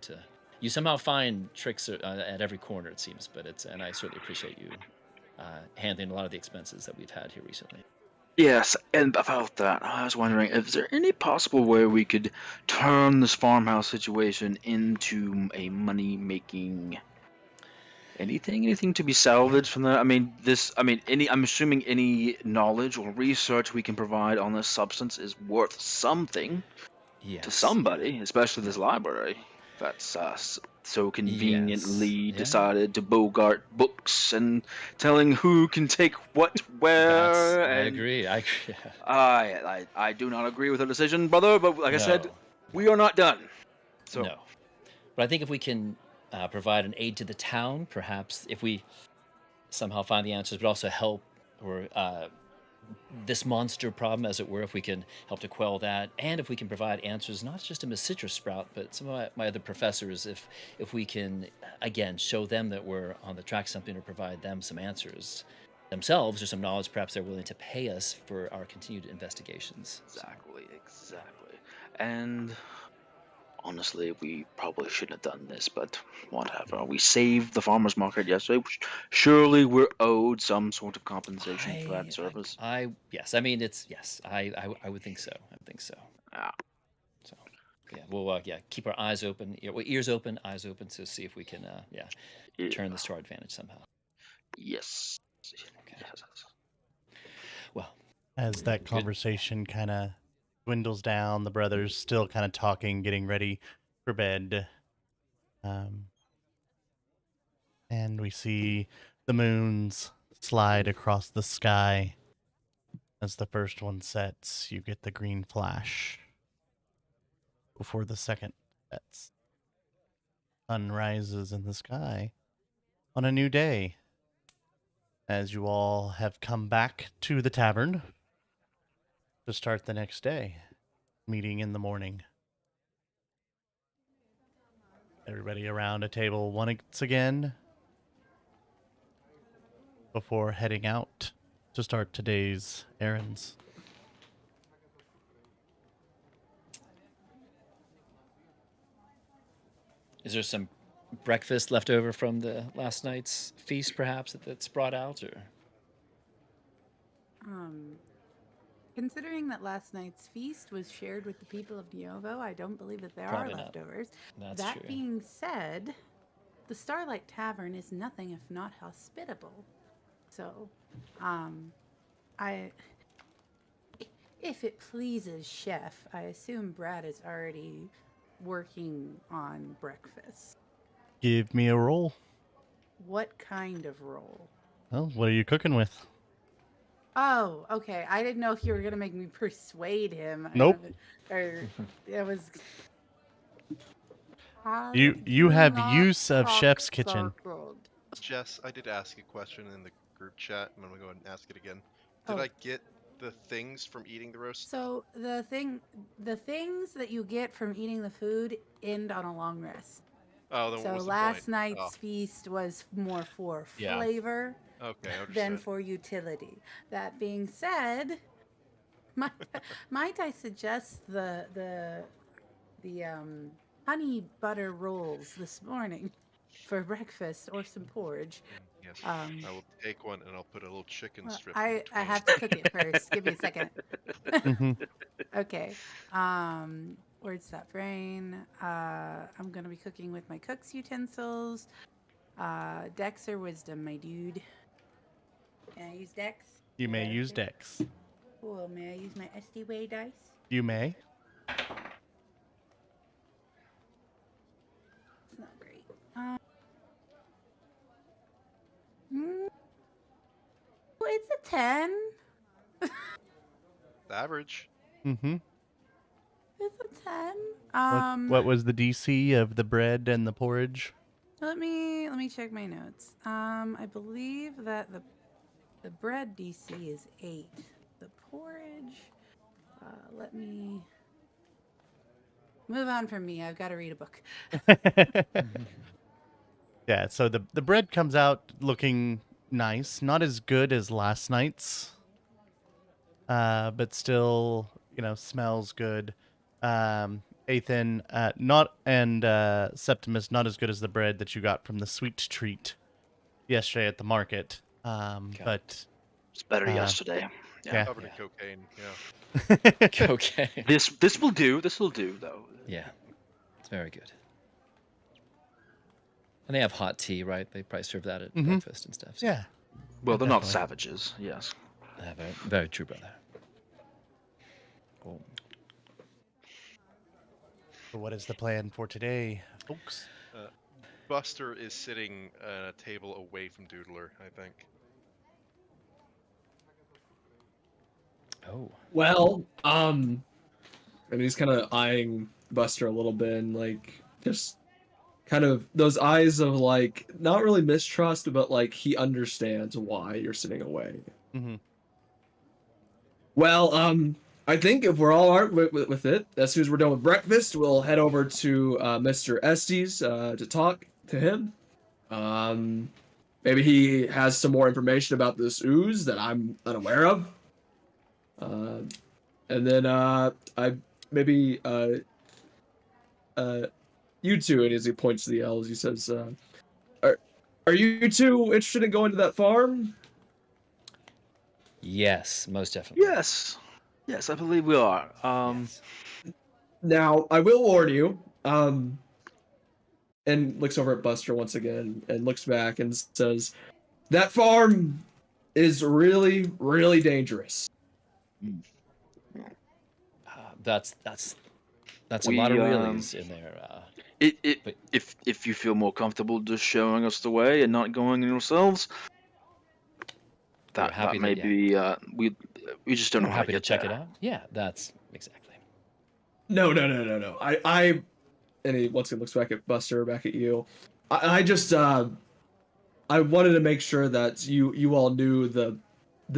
you somehow find tricks at every corner, it seems, and I certainly appreciate you handling a lot of the expenses that we've had here recently. Yes, and about that, I was wondering, is there any possible way we could turn this farmhouse situation into a money-making anything to be salvaged from that? I'm assuming any knowledge or research we can provide on this substance is worth something to somebody, especially this library that's so conveniently decided to bogart books and telling who can take what where. I agree. I do not agree with the decision, brother, but like I said, we are not done. So. No. But I think if we can provide an aid to the town, perhaps if we somehow find the answers, but also help or this monster problem, as it were, if we can help to quell that, and if we can provide answers not just to Miss Citrus Sprout, but some of my other professors, if we can, again, show them that we're on the track something, or provide them some answers themselves or some knowledge, perhaps they're willing to pay us for our continued investigations. Exactly. And honestly, we probably shouldn't have done this, but whatever. We saved the farmer's market yesterday. Surely we're owed some sort of compensation for that service. I would think so. Yeah. So, yeah, we'll keep our eyes open, ears open, eyes open to see if we can, turn this to our advantage somehow. Yes. Okay. Well, as that conversation kind of dwindles down, the brothers still kind of talking, getting ready for bed. And we see the moons slide across the sky. As the first one sets, you get the green flash. Before the second sets, sun rises in the sky on a new day. As you all have come back to the tavern to start the next day, meeting in the morning. Everybody around a table once again before heading out to start today's errands. Is there some breakfast left over from the last night's feast, perhaps, that's brought out, or? Considering that last night's feast was shared with the people of Diovo, I don't believe that there Probably are not. leftovers. That's that true. being said, the Starlight Tavern is nothing if not hospitable. So, if it pleases Chef, I assume Brad is already working on breakfast. Give me a roll. What kind of roll? Well, what are you cooking with? Oh, okay. I didn't know if you were gonna make me persuade him. Nope. Or it was. You have use of Chef's Kitchen. Jess, I did ask a question in the group chat. I'm gonna go ahead and ask it again. Did I get the things from eating the roast? So the things that you get from eating the food end on a long rest. Oh, then so what was the last point? night's feast was more for flavor than for utility. That being said, might I suggest the honey butter rolls this morning for breakfast, or some porridge. Yes, I will take one and I'll put a little chicken strip. I in have to cook it first. Give me a second. Mm-hmm. Okay. Where's that brain? I'm gonna be cooking with my cook's utensils. Dex or wisdom, my dude? Can I use Dex? You may use Dex. Cool. May I use my Esty way dice? You may. It's not great. It's a 10. Average. Mm-hmm. It's a 10. What was the DC of the bread and the porridge? Let me check my notes. I believe that the bread DC is 8. The porridge. Let me move on from me. I've got to read a book. Yeah, so the bread comes out looking nice, not as good as last night's, but still, smells good. Ethan, Septimus, not as good as the bread that you got from the sweet treat yesterday at the market. But it's better yesterday. Yeah. Covered in cocaine. Yeah. Cocaine. This will do. This will do, though. Yeah, it's very good. And they have hot tea, right? They probably serve that at breakfast and stuff. So. Yeah. Well, they're not savages. Yes. Very, very true, brother. Cool. So what is the plan for today, folks? Buster is sitting at a table away from Doodler, I think. Oh. Well, and he's kind of eyeing Buster a little bit, and like just kind of those eyes of like not really mistrust, but like he understands why you're sitting away. Mm-hmm. Well, I think if we're all right with it, as soon as we're done with breakfast, we'll head over to Mr. Estes to talk to him. Maybe he has some more information about this ooze that I'm unaware of. And then I maybe you two, and as he points to the elves, he says, "Are you two interested in going to that farm?" Yes, most definitely. Yes, I believe we are. Yes. Now I will warn you. And looks over at Buster once again, and looks back and says, "That farm is really, really dangerous." That's a lot of reallys in there. If you feel more comfortable just showing us the way and not going in yourselves, that may be. We just don't know how happy to to check it out. Yeah, that's exactly. No. I and he once again looks back at Buster, back at you. I just I wanted to make sure that you all knew the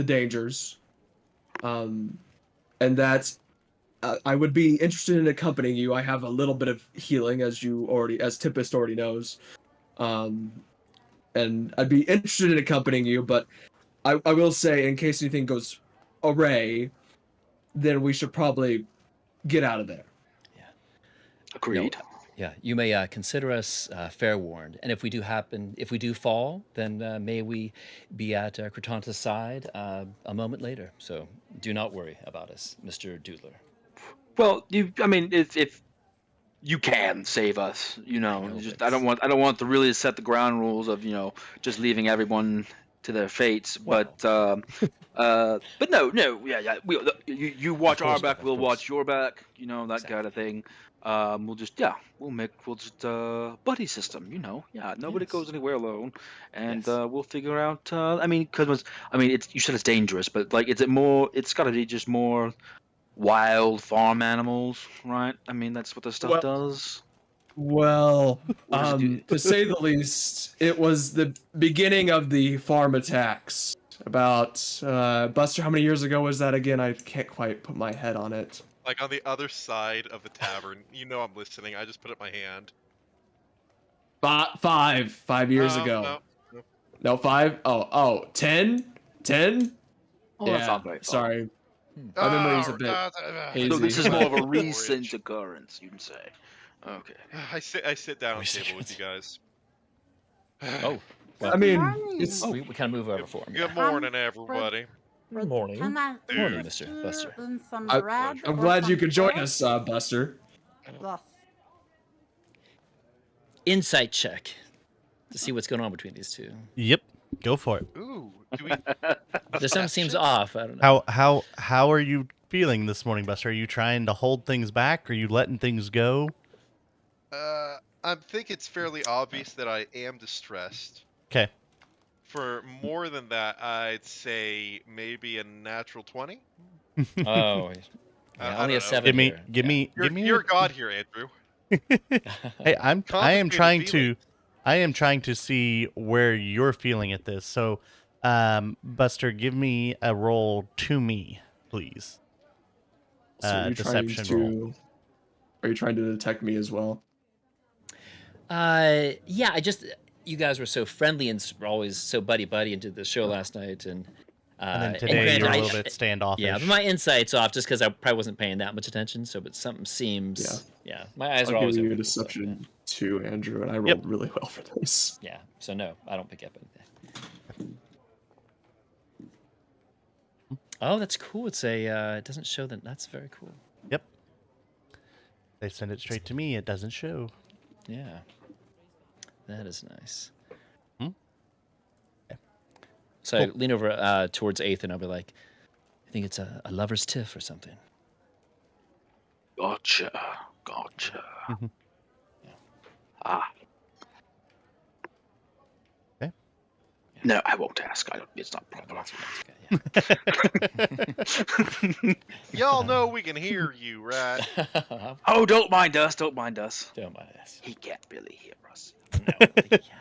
dangers, and that I would be interested in accompanying you. I have a little bit of healing, as Tempest already knows, and I'd be interested in accompanying you. But I will say, in case anything goes awry, then we should probably get out of there. Yeah. Agreed. No, yeah, you may consider us fair warned, and if we do fall, then may we be at Kratanta's side a moment later. So do not worry about us, Mr. Doodler. Well, if you can save us, I don't want to really set the ground rules of just leaving everyone to their fates. Well. But no, yeah. You watch our back, we'll watch your back. That exactly. Kind of thing. We'll just buddy system. Nobody goes anywhere alone, and we'll figure out. You said it's dangerous, but like, it's got to be just more wild farm animals, right? That's what the stuff does. Well, to say the least, it was the beginning of the farm attacks. About Buster, how many years ago was that again? I can't quite put my head on it. Like on the other side of the tavern. I'm listening. I just put up my hand. 5 years ago. No, 5. Oh, 10. Oh, yeah. That's not very far. Sorry. My memory is a bit hazy. So this is more of a recent occurrence, you can say. Okay. I sit down on the table with you guys. Oh, well, I mean, morning. it's we kind of move over for him. Good morning, everybody. Good morning. Can I Dude. Morning, interest Mr. you Buster. in some I- bread I'm or glad you some could join bread? us, Buster. Yes. Insight check to see what's going on between these two. Yep. Go for it. Ooh, do we? There's something seems off. I don't know. How are you feeling this morning, Buster? Are you trying to hold things back? Are you letting things go? I think it's fairly obvious that I am distressed. Okay. For more than that, I'd say maybe a natural 20. Oh, yeah, only a 7 Give me, here. give me, give me. You're God here, Andrew. Hey, I am Complicated trying feelings. I am trying to see where you're feeling at this. So, Buster, give me a roll to me, please. So are you Deception roll. Are you trying to detect me as well? Yeah, you guys were so friendly and always so buddy into the show last night, and then today you're a little bit standoffish. Yeah, but my insight's off just because I probably wasn't paying that much attention. So, but something seems. Yeah, my eyes are I'll always give you open. a deception too, Andrew, and I rolled really well for this. Yeah, so no, I don't pick up anything. Oh, that's cool. It's a. It doesn't show that. That's very cool. Yep. They send it straight to me. It doesn't show. Yeah, that is nice. Okay. So I lean over towards Eighth, and I'll be like, "I think it's a lover's tiff or something." Gotcha. Mhm. Ah. Okay. No, I won't ask. It's not Yeah, proper. that's okay. Y'all know we can hear you, right? Yeah. Oh, don't mind us. Don't mind us. Don't mind us. He can't really hear us. No, I think he can.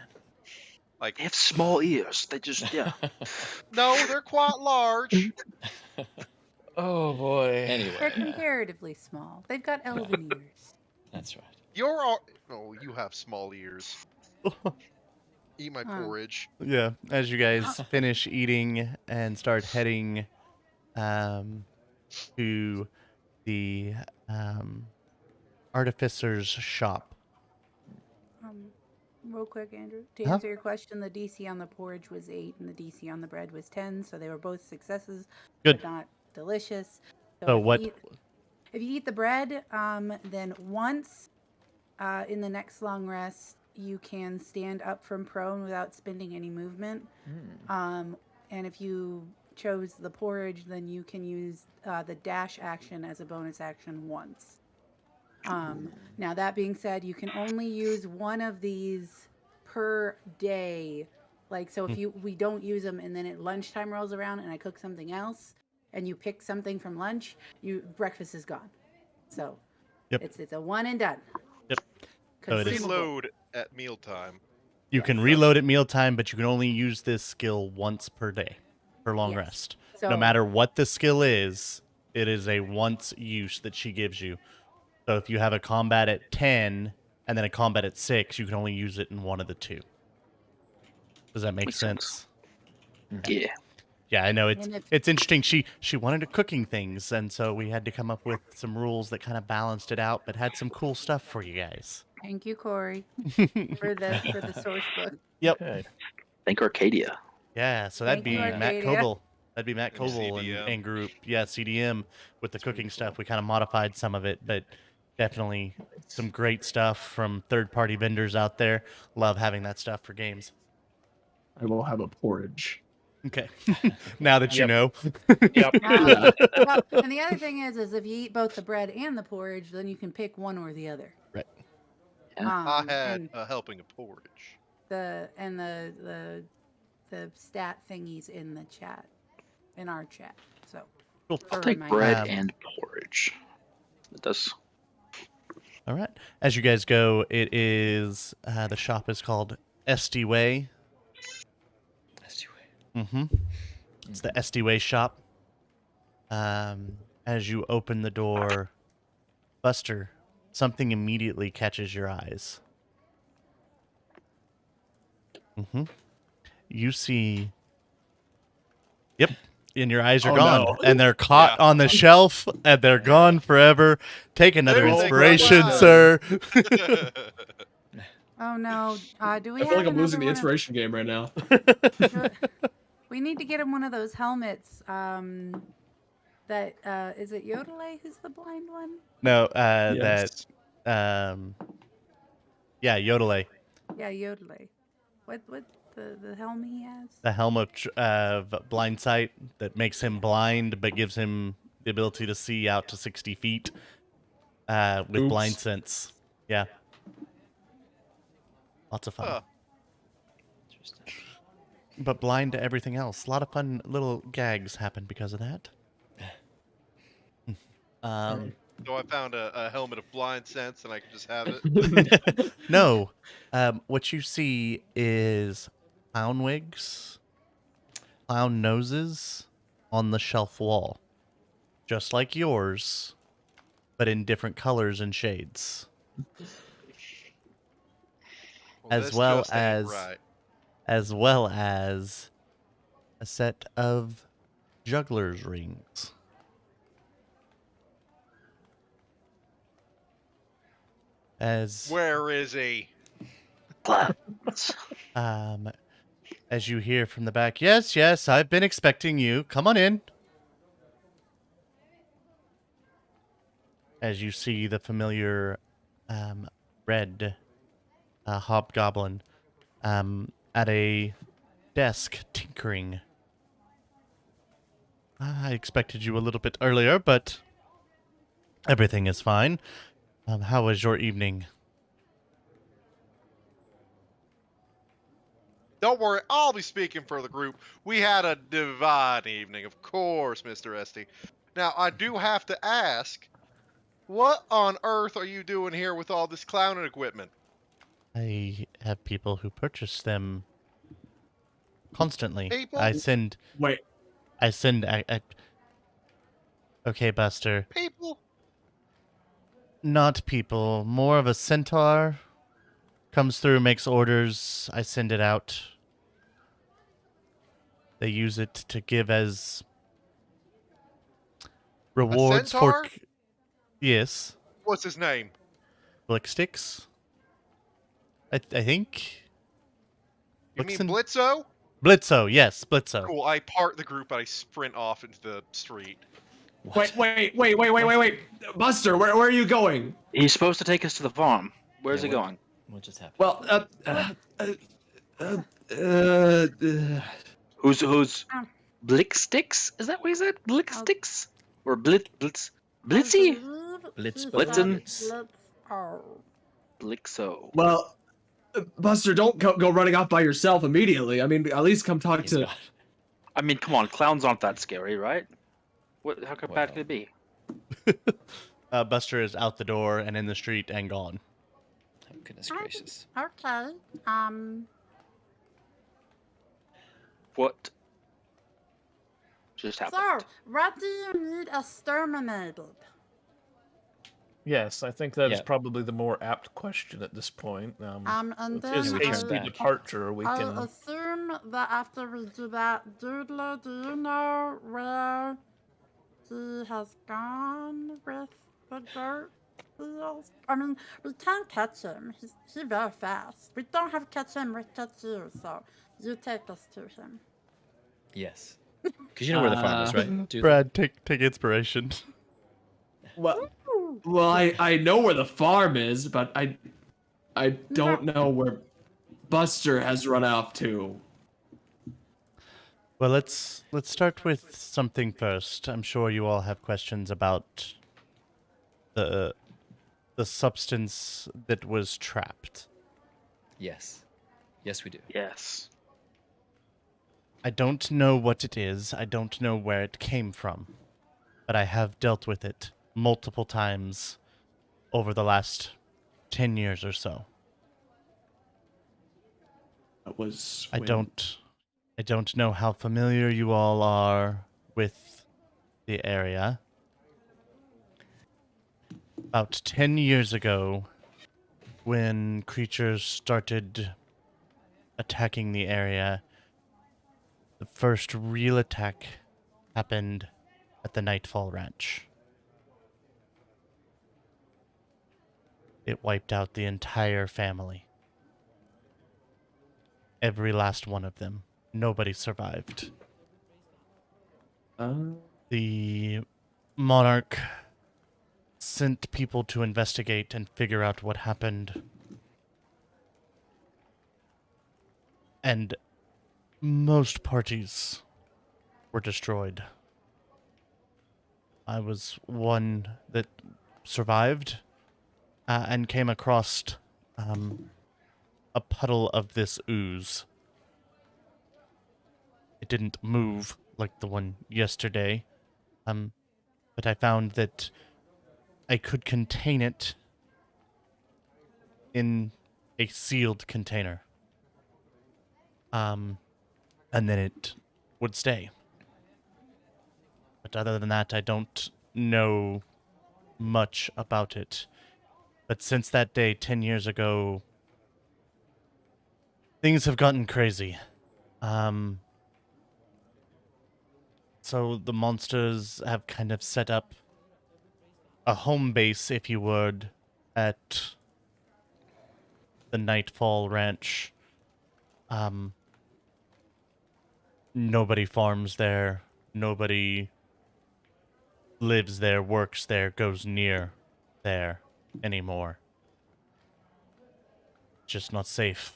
Like, They have small ears. They just, yeah. no, they're quite large. Oh boy. Anyway, They're comparatively small. They've got elven ears. that's right. Oh, you have small ears. Eat my Huh. porridge. Yeah, as you guys finish eating and start heading to the artificer's shop. Real quick, Andrew. To Huh? answer your question, the DC on the porridge was 8 and the DC on the bread was 10, so they were both successes, Good. but not delicious. So if what? if you eat the bread, then once in the next long rest, you can stand up from prone without spending any movement. And if you chose the porridge, then you can use the dash action as a bonus action once. Now that being said, you can only use one of these per day. Like, so if we don't use them and then at lunchtime rolls around and I cook something else and you pick something from lunch, breakfast is gone. So it's a one and done. Yep. So it is. Reload at mealtime. You can reload at mealtime, but you can only use this skill once per day for long rest. So, no matter what the skill is, it is a once use that she gives you. So if you have a combat at 10 and then a combat at 6, you can only use it in one of the two. Does that make sense? Yeah. Yeah, I know it's interesting. She wanted to cooking things, and so we had to come up with some rules that kind of balanced it out, but had some cool stuff for you guys. Thank you, Corey, for the source book. Yep. Okay. Thank Arcadia. Yeah, so that'd be Thank you, Matt Arcadia. Koval. That'd be Matt Koval and group. Yeah, CDM with the cooking stuff. We kind of modified some of it, but definitely some great stuff from third-party vendors out there. Love having that stuff for games. I will have a porridge. Okay. Now that you know. Yep. Well, and the other thing is if you eat both the bread and the porridge, then you can pick one or the other. Right. I had and a helping of porridge. the stat thingies in the chat, in our chat. So Cool. I'll for take reminder. bread and porridge. It does. All right. As you guys go, it is the shop is called Esty Way. Mm-hmm. It's the Esty Way shop. As you open the door, Buster, something immediately catches your eyes. Mm-hmm. You see and your eyes are Oh, gone, no. and they're caught on the shelf, and they're gone forever. Take another There they inspiration, go. sir. Oh no. Do we I have feel like I'm another losing the one of- inspiration game right now. We need to get him one of those helmets. That is it Yodelay who's the blind one? No, Yes. yeah, Yodelay. Yeah, Yodelay. What the helmet he has? The helm of blind sight that makes him blind, but gives him the ability to see out to 60 feet with Oops. blind sense. Yeah. Lots of fun. Huh. Interesting. But blind to everything else. A lot of fun little gags happen because of that. So I found a helmet of blind sense, and I can just have it. No. What you see is clown wigs, clown noses on the shelf wall. Just like yours, but in different colors and shades. As this well just ain't as right. as well as a set of juggler's rings. Where is he? As you hear from the back, yes, I've been expecting you. Come on in. As you see the familiar red hobgoblin at a desk tinkering. I expected you a little bit earlier, but everything is fine. How was your evening? Don't worry, I'll be speaking for the group. We had a divine evening, of course, Mr. Esty. Now, I do have to ask, what on earth are you doing here with all this clowning equipment? I have people who purchase them constantly. People? Wait. Okay, Buster. People? Not people. More of a centaur. Comes through, makes orders. I send it out. They use it to give as rewards for... centaur? Yes. What's his name? Blick sticks? I think. You mean Blitzo? Blitzo, yes, Blitzo. Cool, I part the group and I sprint off into the street. Wait. Buster, where are you going? He's supposed to take us to the farm. Where's he going? What just happened? Well, Who's Blicksticks? Is that what he said? Blicksticks? Or Blitzy? Blitzen? Blixo. well, Buster, don't go running off by yourself immediately. I mean, at least come talk He's to. gone. I mean, come on, clowns aren't that scary, right? What? How bad could it be? Buster is out the door and in the street and gone. Oh, goodness gracious. Okay. What just happened? So, what do you need exterminated? Yes, I think that is Yeah. probably the more apt question at this point. And With then his we turn hasty back. departure, we I'll can. assume that after we do that, Doodler, do you know where he has gone with the dirt fields? I mean, we can't catch him. He's very fast. We don't have to catch him, we catch you, so you take us to him. Yes. Because you know where the farm is, right? Dude? Brad, take inspiration. Well, I know where the farm is, but I don't know where Buster has run off to. Well, let's start with something first. I'm sure you all have questions about the substance that was trapped. Yes. Yes, we do. Yes. I don't know what it is. I don't know where it came from. But I have dealt with it multiple times over the last 10 years or so. That was. I don't know how familiar you all are with the area. About 10 years ago, when creatures started attacking the area, the first real attack happened at the Nightfall Ranch. It wiped out the entire family. Every last one of them. Nobody survived. The monarch sent people to investigate and figure out what happened. And most parties were destroyed. I was one that survived and came across a puddle of this ooze. It didn't move like the one yesterday, but I found that I could contain it in a sealed container. And then it would stay. But other than that, I don't know much about it. But since that day, 10 years ago, things have gotten crazy. So the monsters have kind of set up a home base, if you would, at the Nightfall Ranch. Nobody farms there. Nobody lives there, works there, goes near there anymore. Just not safe.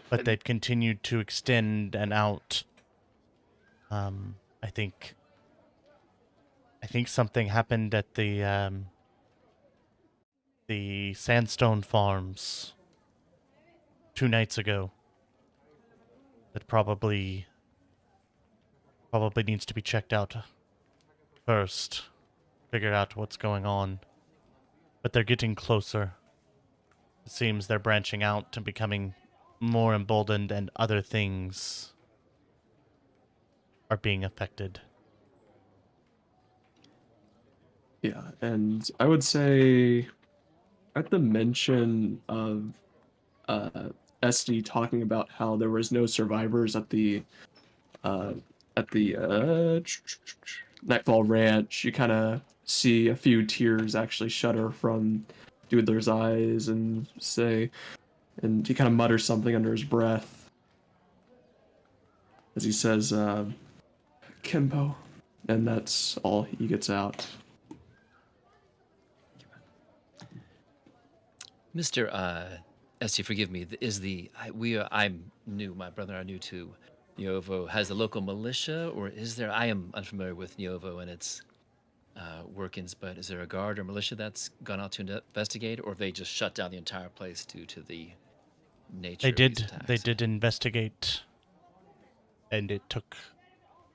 But they've continued to extend and out. I think something happened at the Sandstone Farms 2 nights ago that probably needs to be checked out first. Figure out what's going on. But they're getting closer. It seems they're branching out and becoming more emboldened, and other things are being affected. Yeah, and I would say at the mention of Esty talking about how there was no survivors at the Nightfall Ranch, you kind of see a few tears actually shudder from Doodler's eyes and he kind of mutters something under his breath as he says, Kimbo, and that's all he gets out. Mr. Esty, forgive me. I'm new. My brother and I are new to Niovo. Has the local militia, or is there? I am unfamiliar with Niovo and its workings, but is there a guard or militia that's gone out to investigate, or have they just shut down the entire place due to the nature of these attacks? They did investigate, and it took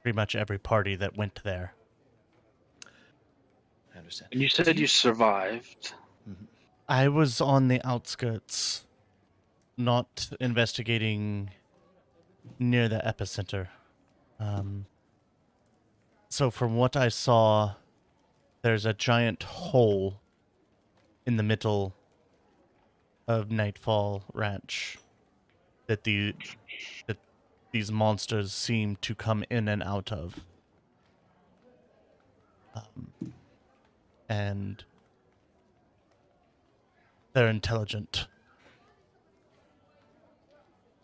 pretty much every party that went there. I understand. And you said you survived. Mm-hmm. I was on the outskirts, not investigating near the epicenter. So from what I saw, there's a giant hole in the middle of Nightfall Ranch that these monsters seem to come in and out of. And they're intelligent.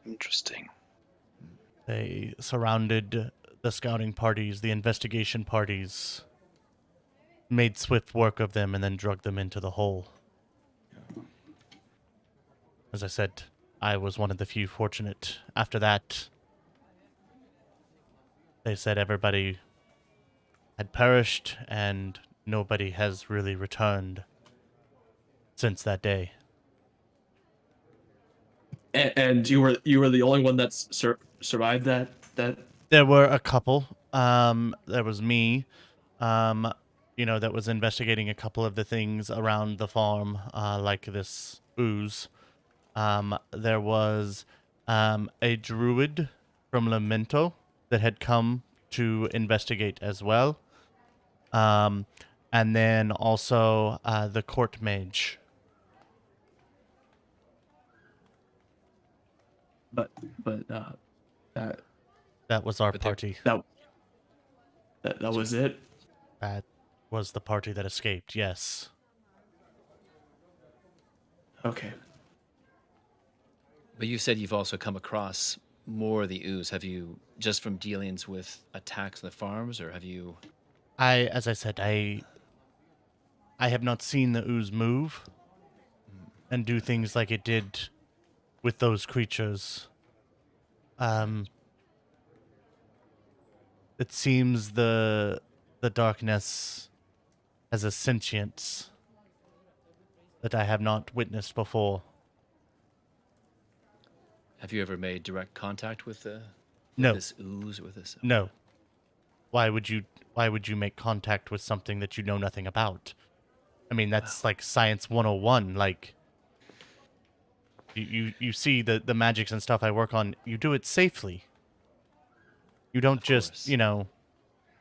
Interesting. They surrounded the scouting parties, the investigation parties, made swift work of them, and then drug them into the hole. As I said, I was one of the few fortunate. After that, they said everybody had perished, and nobody has really returned since that day. And you were the only one that survived that. There were a couple. There was me. That was investigating a couple of the things around the farm, like this ooze. There was a druid from Monumental that had come to investigate as well. And then also the court mage. But that was our party. That was it? That was the party that escaped, yes. Okay. But you said you've also come across more of the ooze. Have you, just from dealings with attacks on the farms, or have you... As I said, I have not seen the ooze move and do things like it did with those creatures. It seems the darkness has a sentience that I have not witnessed before. Have you ever made direct contact with No. this ooze, with this? No. Why would you make contact with something that you know nothing about? I mean, that's like science 101. Like, you see the magics and stuff I work on, you do it safely. You don't just,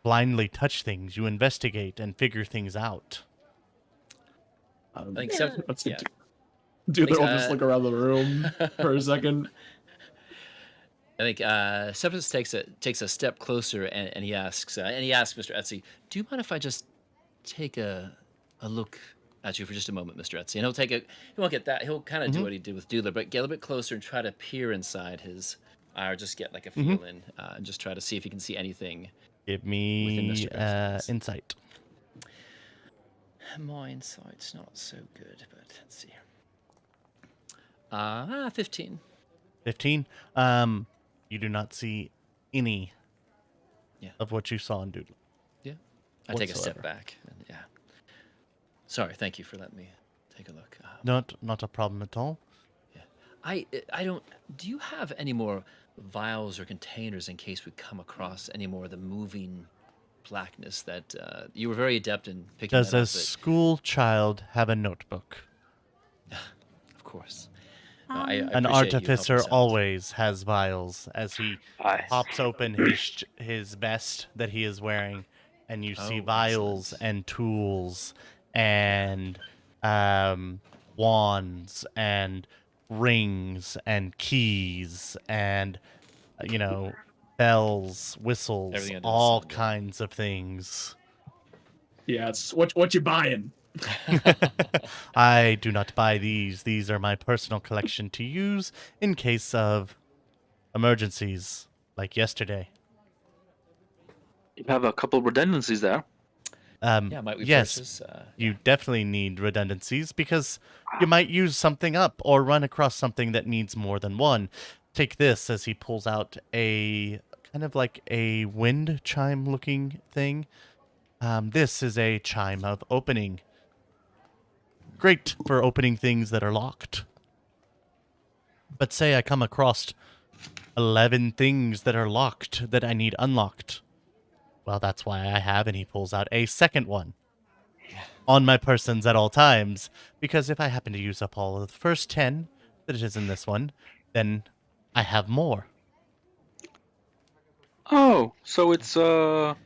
blindly touch things. You investigate and figure things out. I think Dude, they'll just look around the room for a second. I think Septus takes a step closer and he asks Mr. Etsy, "Do you mind if I just take a look at you for just a moment, Mr. Etsy?" And he won't get that. He'll kind of do what he did with Doodler, but get a little bit closer and try to peer inside his, or just get like a feel in, and just try to see if he can see anything. Give me insight. My insight's not so good, but let's see. 15. 15. You do not see any of what you saw in Doodle. Yeah. I take a step back. And, Sorry, thank you for letting me take a look. Not a problem at all. Yeah. I don't... Do you have any more vials or containers in case we come across any more of the moving blackness that you were very adept in picking Does that up? a school child have a notebook? Of course. An artificer always has vials as he pops open his vest that he is wearing, and you see vials and tools and wands and rings and keys and bells, whistles, all kinds of things. Yeah, it's what you buying? I do not buy these. These are my personal collection to use in case of emergencies, like yesterday. You have a couple of redundancies there. Might we yes, purchase? You definitely need redundancies because you might use something up or run across something that needs more than one. Take this as he pulls out a kind of like a wind chime looking thing. This is a chime of opening. Great for opening things that are locked. But say I come across 11 things that are locked that I need unlocked. Well, that's why I have, and he pulls out a second one on my persons at all times. Because if I happen to use up all of the first 10 that it is in this one, then I have more. Oh, so it's more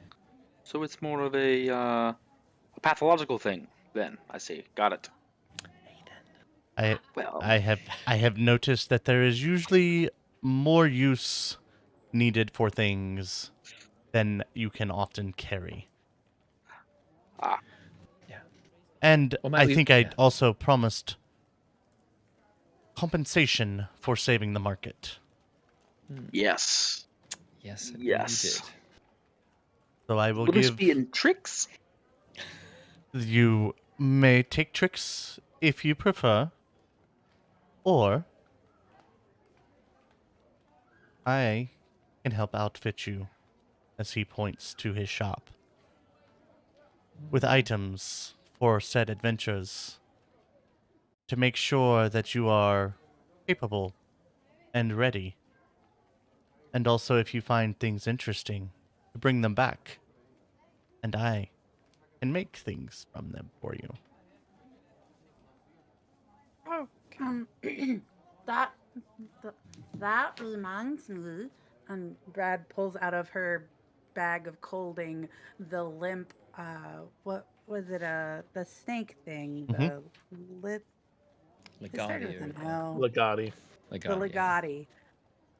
of a pathological thing then. I see. Got it. I have noticed that there is usually more use needed for things than you can often carry. Yeah. And I think I also promised compensation for saving the market. Yes. Yes. Yes. You did. So I will Will give... this be in tricks? You may take tricks if you prefer. Or I can help outfit you, as he points to his shop, with items for said adventures to make sure that you are capable and ready. And also if you find things interesting, to bring them back. And I can make things from them for you. Oh, that reminds me. And Brad pulls out of her bag of colding the limp. What was it? The snake thing. The lip. Legati. The Legati,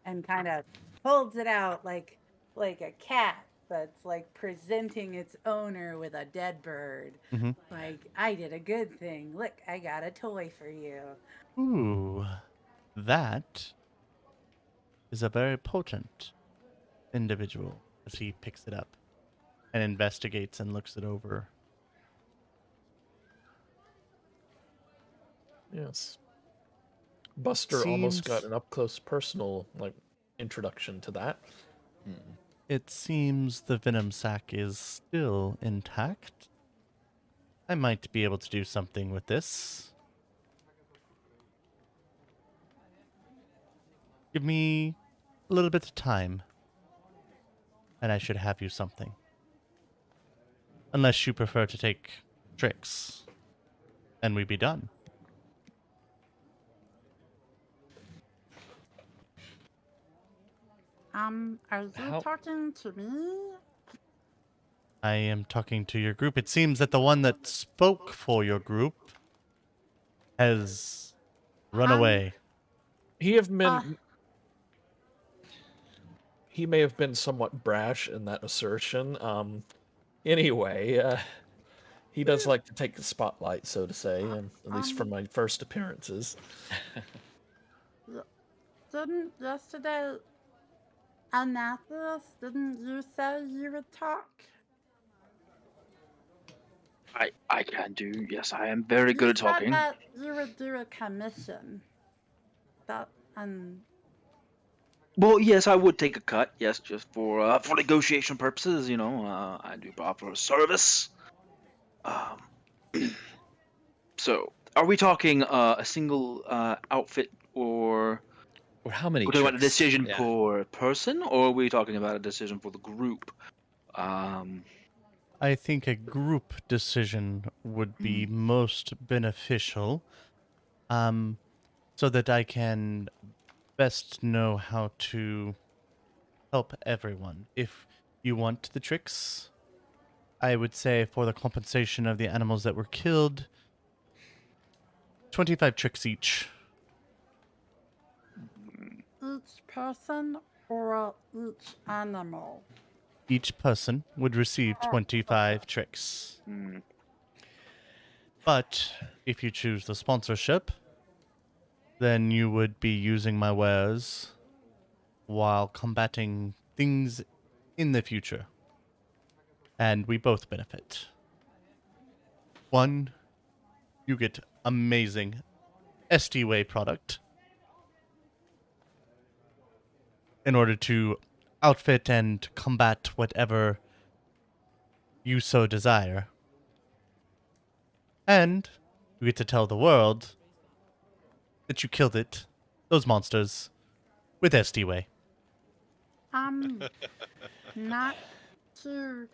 and kind of holds it out like a cat that's like presenting its owner with a dead bird. Mm-hmm. Like, I did a good thing. Look, I got a toy for you. Ooh, that is a very potent individual. As he picks it up and investigates and looks it over. Yes. Buster almost got an up-close personal introduction to that. It seems the venom sac is still intact. I might be able to do something with this. Give me a little bit of time, and I should have you something. Unless you prefer to take tricks, and we be done. Are you talking to me? I am talking to your group. It seems that the one that spoke for your group has run away. He may have been somewhat brash in that assertion. Anyway, he does like to take the spotlight, so to say, and at least from my first appearances. Didn't yesterday, Anathis, didn't you say you would talk? I can do. Yes, I am very good at talking. You said that you would do a commission. Well, yes, I would take a cut. Yes, just for negotiation purposes. I do offer a service. So, are we talking a single outfit, or how many? We're talking about a decision per person, or are we talking about a decision for the group? I think a group decision would be most beneficial, so that I can best know how to help everyone. If you want the tricks, I would say for the compensation of the animals that were killed, 25 tricks each. Each person or each animal? Each person would receive 25 tricks. But if you choose the sponsorship, then you would be using my wares while combating things in the future. And we both benefit. One, you get amazing Esty Way product in order to outfit and combat whatever you so desire. And you get to tell the world that you killed those monsters, with Esty Way. Not to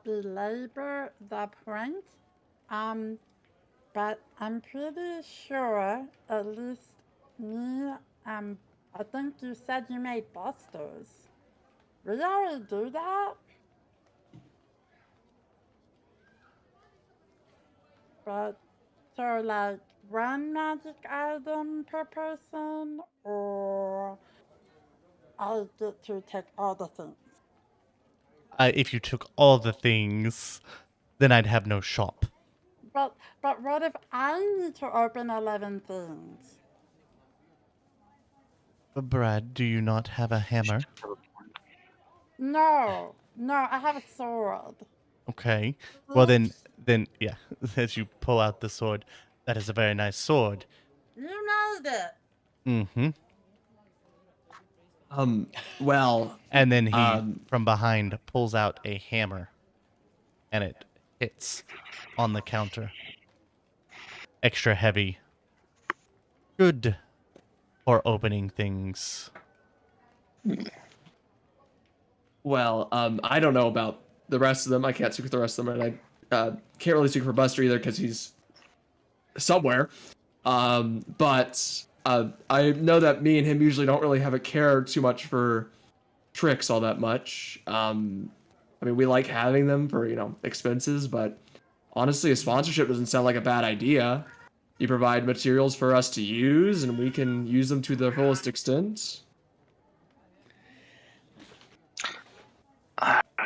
belabor the point, but I'm pretty sure, at least me, I think you said you made busters. We already do that? But, so like, one magic item per person, or I get to take all the things? If you took all the things, then I'd have no shop. But what if I need to open 11 things? Brad, do you not have a hammer? No, I have a sword. Okay. Well then, yeah, as you pull out the sword, that is a very nice sword. You made it. Mm-hmm. Well... And then he, from behind, pulls out a hammer. And it hits on the counter. Extra heavy. Good for opening things. Well, I don't know about the rest of them. I can't speak for the rest of them, and I can't really speak for Buster either because he's somewhere. But I know that me and him usually don't really have a care too much for tricks all that much. I mean, we like having them for, expenses, but honestly, a sponsorship doesn't sound like a bad idea. You provide materials for us to use, and we can use them to the fullest extent.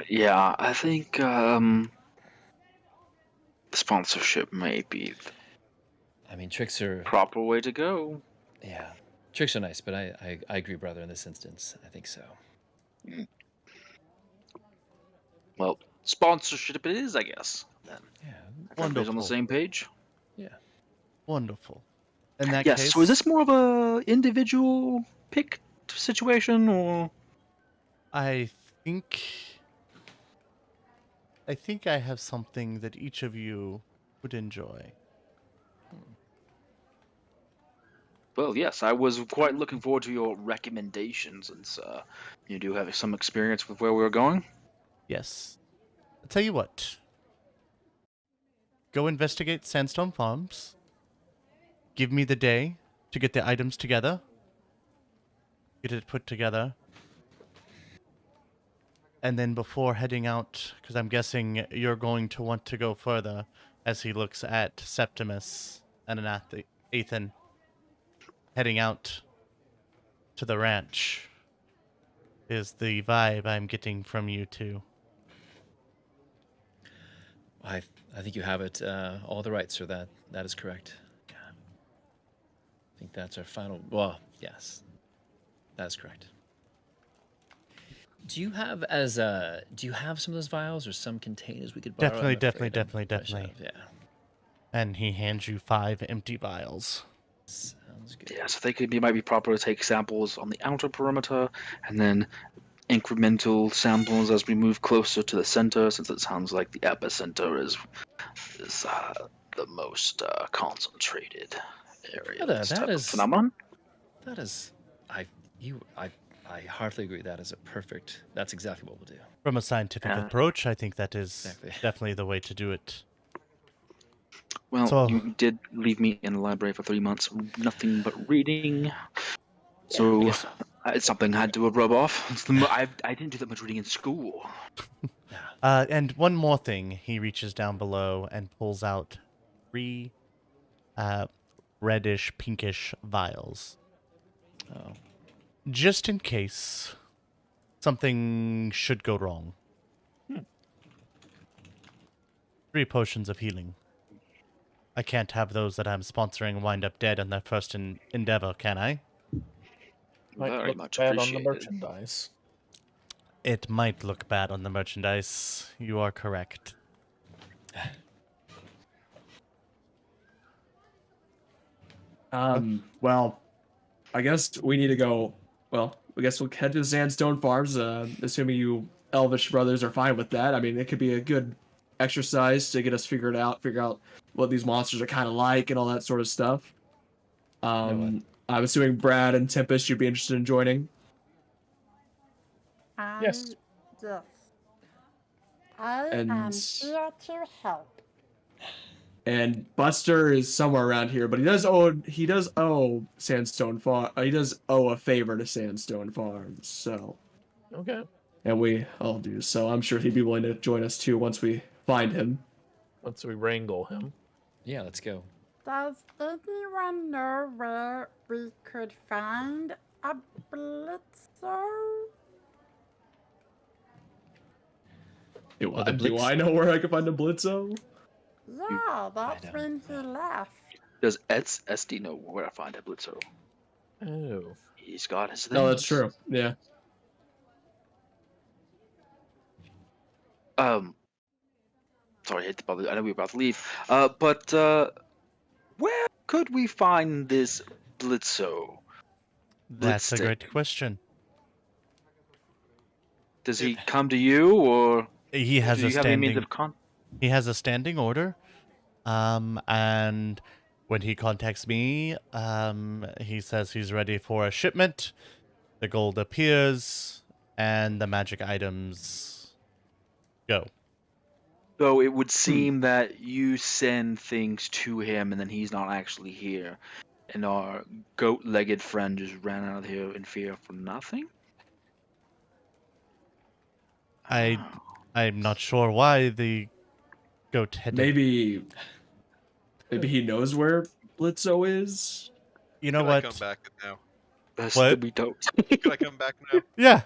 Yeah, I think sponsorship may be I mean, tricks are proper way to go. Yeah, tricks are nice, but I agree, brother. In this instance, I think so. Well, sponsorship it is, I guess. Then Yeah, everybody's on the same page. Yeah, wonderful. In that Yes. case, So is this more of a individual pick situation, or? I think I have something that each of you would enjoy. Well, yes, I was quite looking forward to your recommendations, since you do have some experience with where we were going. Yes. I'll tell you what. Go investigate Sandstone Farms. Give me the day to get the items together. Get it put together. And then before heading out, because I'm guessing you're going to want to go further, as he looks at Septimus and Ethan heading out to the ranch, is the vibe I'm getting from you two. I think you have it all the right, sir. That is correct. Yeah. I think that's our final. Well, yes, that is correct. Do you have some of those vials or some containers we could borrow? Definitely. Yeah. And he hands you 5 empty vials. Sounds good. Yeah, so they might be proper to take samples on the outer perimeter, and then incremental samples as we move closer to the center, since it sounds like the epicenter is the most concentrated area of this type of phenomenon. That is, I heartily agree. That's exactly what we'll do. From a scientific approach, I think that is definitely the way to do it. Well, you did leave me in the library for 3 months, nothing but reading. So it's something I had to rub off. I didn't do that much reading in school. And one more thing, he reaches down below and pulls out 3 reddish, pinkish vials. Oh. Just in case something should go wrong. 3 potions of healing. I can't have those that I'm sponsoring wind up dead on their first endeavor, can I? Might look bad on the merchandise. It might look bad on the merchandise. You are correct. Well, I guess we need to go. Well, I guess we'll head to Sandstone Farms, assuming you Elvish brothers are fine with that. I mean, it could be a good exercise to get us figure out what these monsters are kind of like and all that sort of stuff. I'm assuming Brad and Tempest, you'd be interested in joining. Yes. I am here to help. And Buster is somewhere around here, but he does owe Sandstone Farm. He does owe a favor to Sandstone Farms. So. Okay. And we all do. So I'm sure he'd be willing to join us too once we find him. Once we wrangle him. Yeah, let's go. Does anyone know where we could find a blitzer? Do I know where I can find a blitzo? Yeah, that's when he left. Does Esty know where I find a blitzo? Oh. He's got his things. No, that's true. Yeah. Sorry, I hate to bother. I know we were about to leave. But where could we find this blitzo? That's a great question. Does he come to you, or he has do you have any means of He has a standing order, and when he contacts me, he says he's ready for a shipment. The gold appears, and the magic items go. So it would seem that you send things to him, and then he's not actually here, and our goat-legged friend just ran out of here in fear for nothing. I'm not sure why the goat headed. Maybe he knows where Blitzo is. You know Can what? I come back now? That's the we don't. Can I come back now? Yeah.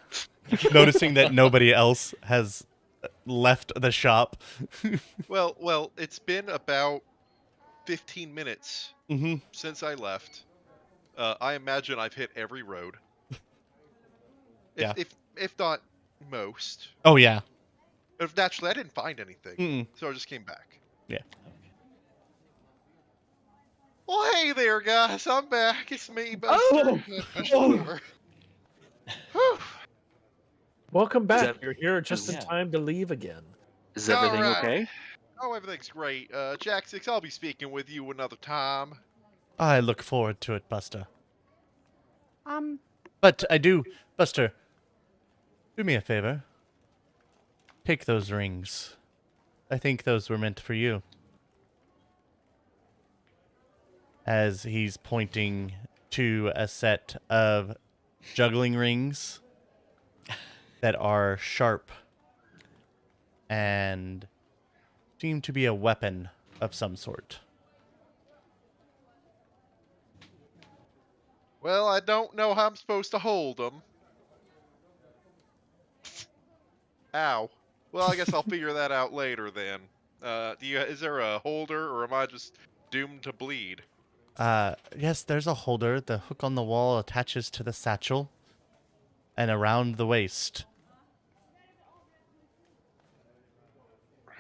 Noticing that nobody else has left the shop. Well, it's been about 15 minutes Mm-hmm. since I left. I imagine I've hit every road. Yeah. If not most. Oh yeah. If naturally I didn't find anything, Mm-mm. so I just came back. Yeah. Well, hey there, guys. I'm back. It's me, Buster. Welcome back. that- You're here just in Yeah. time to leave again. Is everything Alright. okay? Oh, everything's great. Jack 6, I'll be speaking with you another time. I look forward to it, Buster. Um, But I do, Buster. Do me a favor. Take those rings. I think those were meant for you. As he's pointing to a set of juggling rings that are sharp and seem to be a weapon of some sort. Well, I don't know how I'm supposed to hold them. Ow. Well, I guess I'll figure that out later then. Is there a holder, or am I just doomed to bleed? Yes, there's a holder. The hook on the wall attaches to the satchel and around the waist.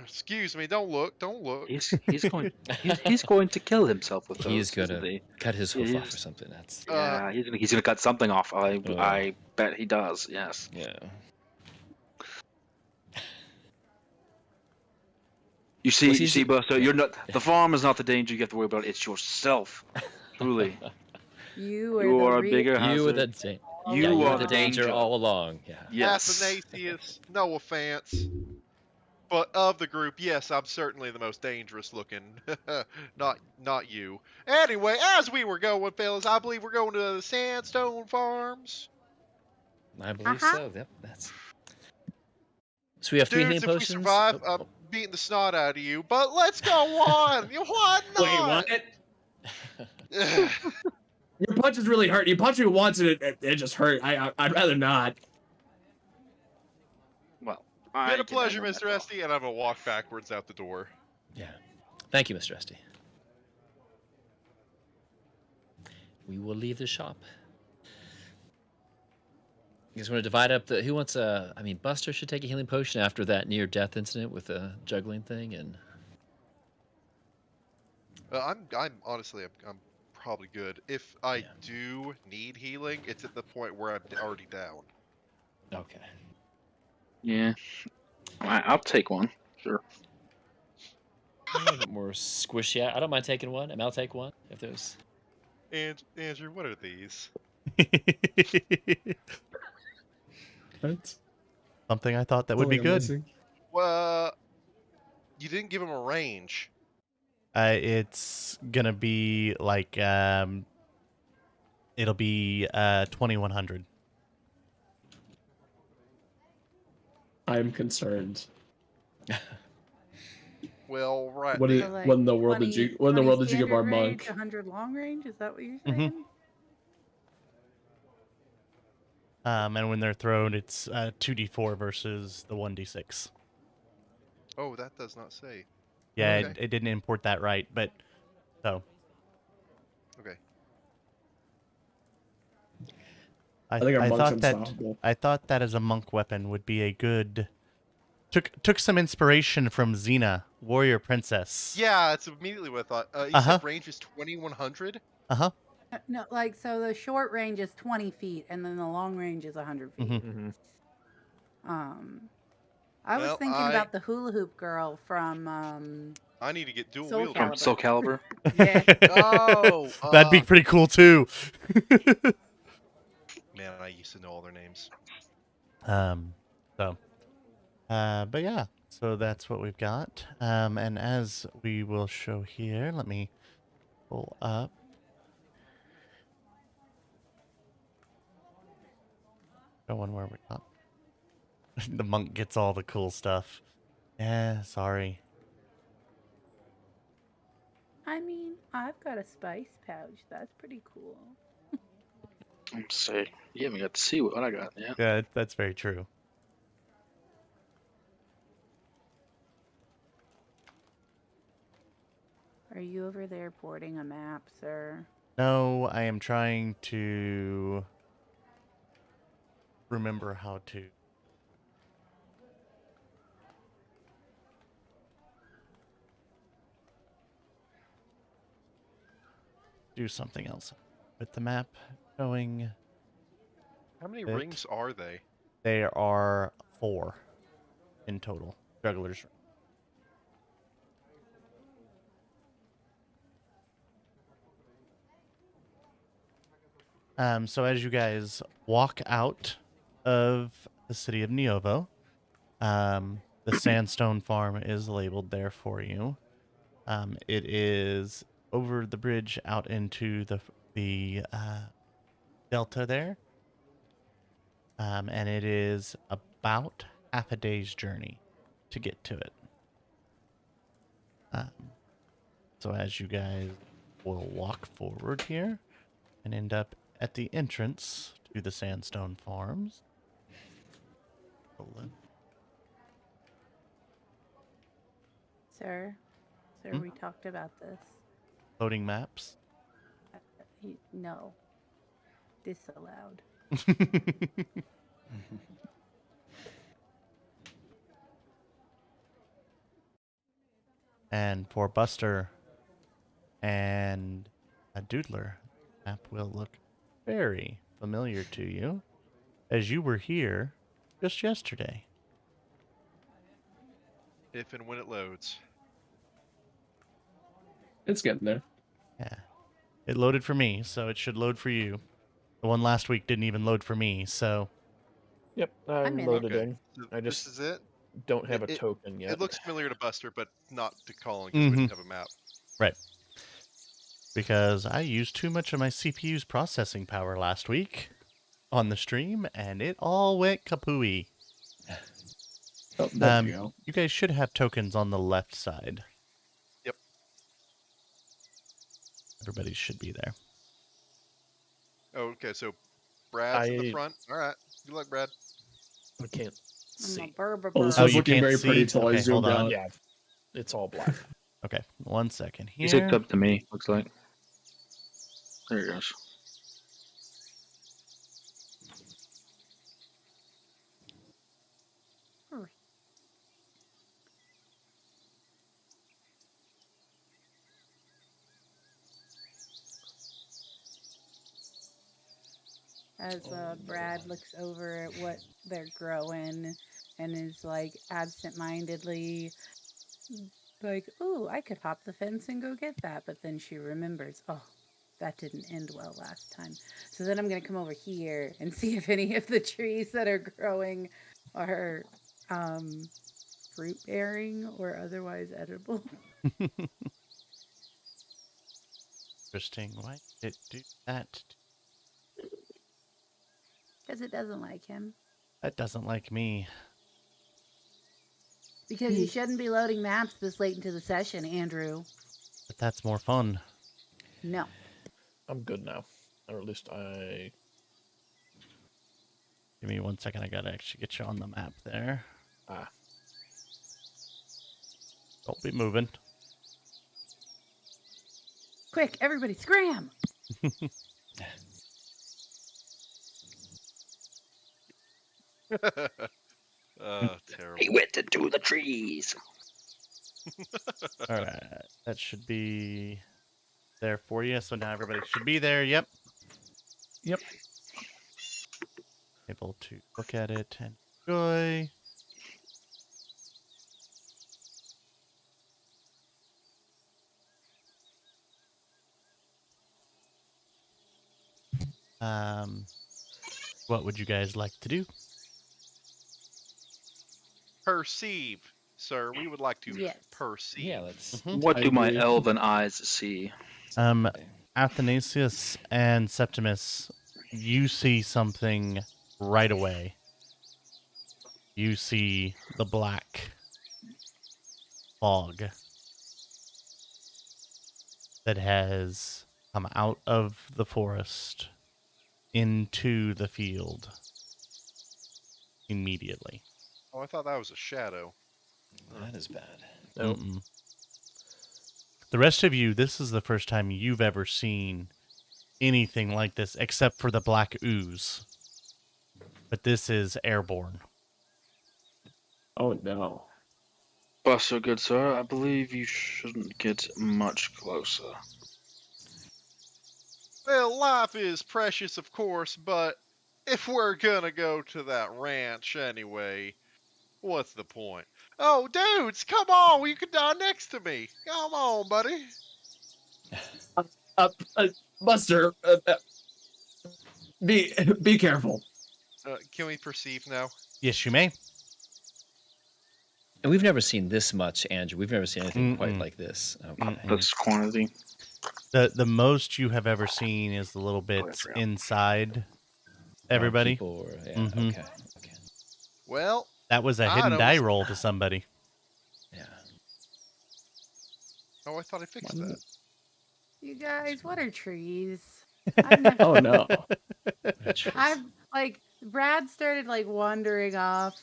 Excuse me, don't look, don't look. He's going to kill himself with those. He's gonna isn't he? cut his hoof He off is. or something. That's Yeah, he's gonna cut something off. I bet he does. Yes. yeah. You see, Was he- Buster, you're not. The farm is not the danger you have to worry about. It's yourself. Truly, you are you the are a real- bigger You were hazard. the You yeah, you are were the danger danger. all along. Yeah. Yes. Athanasius, no offense. But of the group, yes, I'm certainly the most dangerous looking. not you. Anyway, as we were going, fellas, I believe we're going to the Sandstone Farms. I believe Uh-huh. so. Yep. That's. So we have 3 healing Dudes, if we potions. survive, Oh, I'm beating the snot out of you. But let's go on. Why not? Wait, what? Your punches really hurt. You punch me once and it just hurt. I'd rather not. Well, Been a pleasure, Mr. Esty, and I'm gonna walk backwards out the door. Yeah. Thank you, Mr. Esty. We will leave the shop. You guys want to divide up the? Who wants a? I mean, Buster should take a healing potion after that near-death incident with the juggling thing, and I'm honestly, I'm probably good. If I do need healing, it's at the point where I'm already down. okay. Yeah. I'll take one. Sure. A little bit more squishy. I don't mind taking one. I'll take one if there's. And Andrew, what are these? What? Something I thought that would be good. Well, you didn't give him a range. It's gonna be like it'll be 2100. I'm concerned. Well, right. What, So, like, what in the world did you? What in the world did you give our standard range, monk? 100 long range? Is that what you're Mhm. saying? And when they're thrown, it's 2d4 versus the 1d6. Oh, that does not say. Yeah, Okay. it didn't import that right, but so. Okay. I think our monk's thought that unstoppable. I thought that as a monk weapon would be a good. Took some inspiration from Xena, warrior princess. Yeah, it's immediately what I thought. You said range is 2100? Uh-huh. No, like, so the short range is 20 feet, and then the long range is 100 feet. Mhm. I was Well, thinking about the hula hoop girl from I need to get dual Soul wield. Calibur. Soul Calibur. Yeah. Oh, That'd be pretty cool too. Man, I used to know all their names. But yeah, so that's what we've got. And as we will show here, let me pull up. Going where we got. The monk gets all the cool stuff. Yeah, sorry. I mean, I've got a spice pouch. That's pretty cool. I'm saying, you haven't got to see what I got. Yeah. Yeah, that's very true. Are you over there porting a map, sir? No, I am trying to remember how to. Do something else with the map showing. How many it. rings are they? There are 4 in total. Jugglers. So as you guys walk out of the city of Neovo, the Sandstone Farm is labeled there for you. It is over the bridge out into the delta there, and it is about half a day's journey to get to it. So as you guys will walk forward here and end up at the entrance to the Sandstone Farms. Sir, we talked about this. Loading maps. No. Disallowed. And for Buster and a Doodler, the map will look very familiar to you, as you were here just yesterday. If and when it loads. It's getting there. Yeah. It loaded for me, so it should load for you. The one last week didn't even load for me, so... Yep, I'm loaded in. I just this is it? don't have a token yet. It looks familiar to Buster, but not to Colin because we didn't have a map. Right. Because I used too much of my CPU's processing power last week on the stream, and it all went kapooey. Oh, there you go. You guys should have tokens on the left side. Yep. Everybody should be there. Oh, okay, so Brad's in the front. All right. Good luck, Brad. I can't see. Oh, this was looking very pretty until I zoomed out. Yeah, it's all black. Okay, 1 second here. He's hooked up to me, looks like. There he goes. As Brad looks over at what they're growing and is like absent-mindedly like, "Ooh, I could hop the fence and go get that," but then she remembers, "Oh, that didn't end well last time." So then I'm gonna come over here and see if any of the trees that are growing are fruit bearing or otherwise edible. Interesting. Why did it do that? Because it doesn't like him. That doesn't like me. Because you shouldn't be loading maps this late into the session, Andrew. But that's more fun. No. I'm good now. Or at least I... Give me 1 second. I gotta actually get you on the map there. Don't be moving. Quick, everybody, scram! Terrible. He went into the trees. All right, that should be there for you. So now everybody should be there. Yep. Able to look at it and enjoy. What would you guys like to do? Perceive, sir. We would like to perceive. Yeah, let's. What do my elven eyes see? Athanasius and Septimus, you see something right away. You see the black fog that has come out of the forest into the field immediately. Oh, I thought that was a shadow. That is bad. Nope. The rest of you, this is the first time you've ever seen anything like this, except for the black ooze. But this is airborne. Oh no. Buster, good sir, I believe you shouldn't get much closer. Well, life is precious, of course, but if we're gonna go to that ranch anyway, what's the point? Oh, dudes, come on! You can die next to me. Come on, buddy. Buster, be careful. Can we perceive now? Yes, you may. And we've never seen this much, Andrew. We've never seen anything quite like this. Okay. This quantity. The most you have ever seen is the little bits inside everybody. People or, okay. Well, that was a hidden die roll to somebody. Yeah. Oh, I thought I fixed that. You guys, what are trees? Oh no. I've like Brad started like wandering off.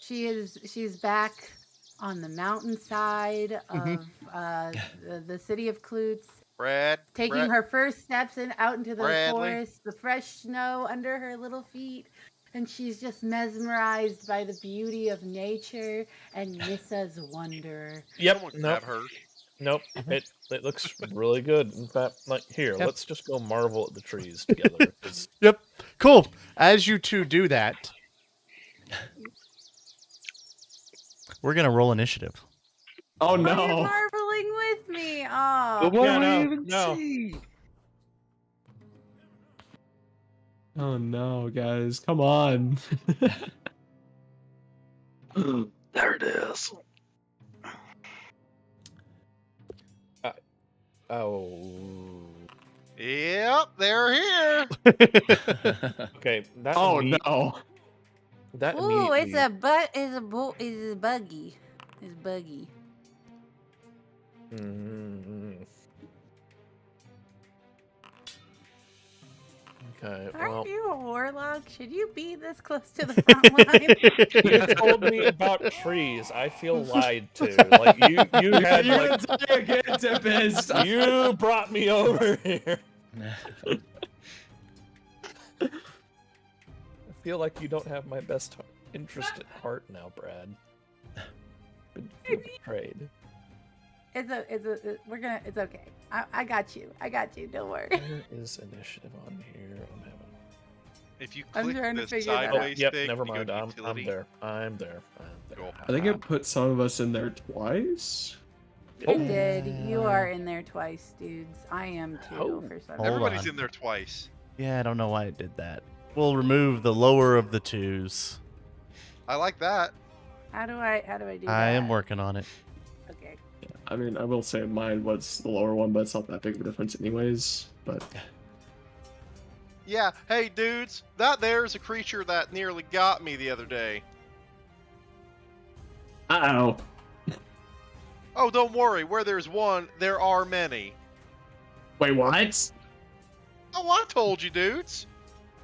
She's back on the mountainside of the city of Klutz. Brad taking her first steps out into the Bradley. forest, the fresh snow under her little feet, and she's just mesmerized by the beauty of nature and Nissa's wonder. Yep. Nope. Nope. It looks really good. In fact, like here, let's just go marvel at the trees together. Yep. Cool. As you two do that, we're gonna roll initiative. Oh You're no. marveling with me. Oh, No. Oh no, guys, come on. There it is. Yep, they're here. Okay. Oh no. That ooh, immediately- it's a buggy. It's buggy. Okay, Aren't well, you a warlock? Should you be this close to the front line? you told me about trees. I feel lied to. Like you had like you brought me over here. I feel like you don't have my best interest at heart now, Brad. Been betrayed. It's okay. I got you. Don't worry. Where is initiative on here? I'm having. If you I'm click trying to this figure that out. sideways Yep, thing, never you go mind. to I'm utility. there. I'm there. Cool. I think it put some of us in there twice. It did. You are in there twice, dudes. I am too. Oh. For some Hold Everybody's on. in there twice. Yeah, I don't know why it did that. We'll remove the lower of the twos. I like that. How do I do that? I am working on it. Okay. I mean, I will say mine was the lower one, but it's not that big of a difference anyways. But Yeah, hey dudes, that there's a creature that nearly got me the other day. uh-oh. Oh, don't worry, where there's one, there are many. Wait, what? Oh, I told you, dudes.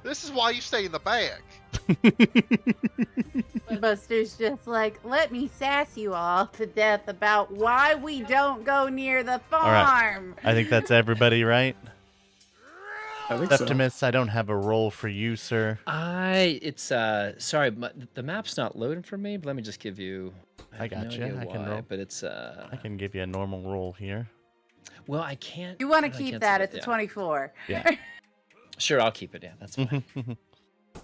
This is why you stay in the back. Buster's just like, let me sass you all to death about why we don't go near the farm. I think that's everybody, right? I think so. Septimus, I don't have a roll for you, sir. It's sorry, the map's not loading for me. But let me just give you. I got no you. idea I can why, roll. but it's I can give you a normal roll here. Well, I can't. You want to I keep can't that? see It's it, a yeah. 24. Yeah. Sure, I'll keep it. Yeah, that's fine. But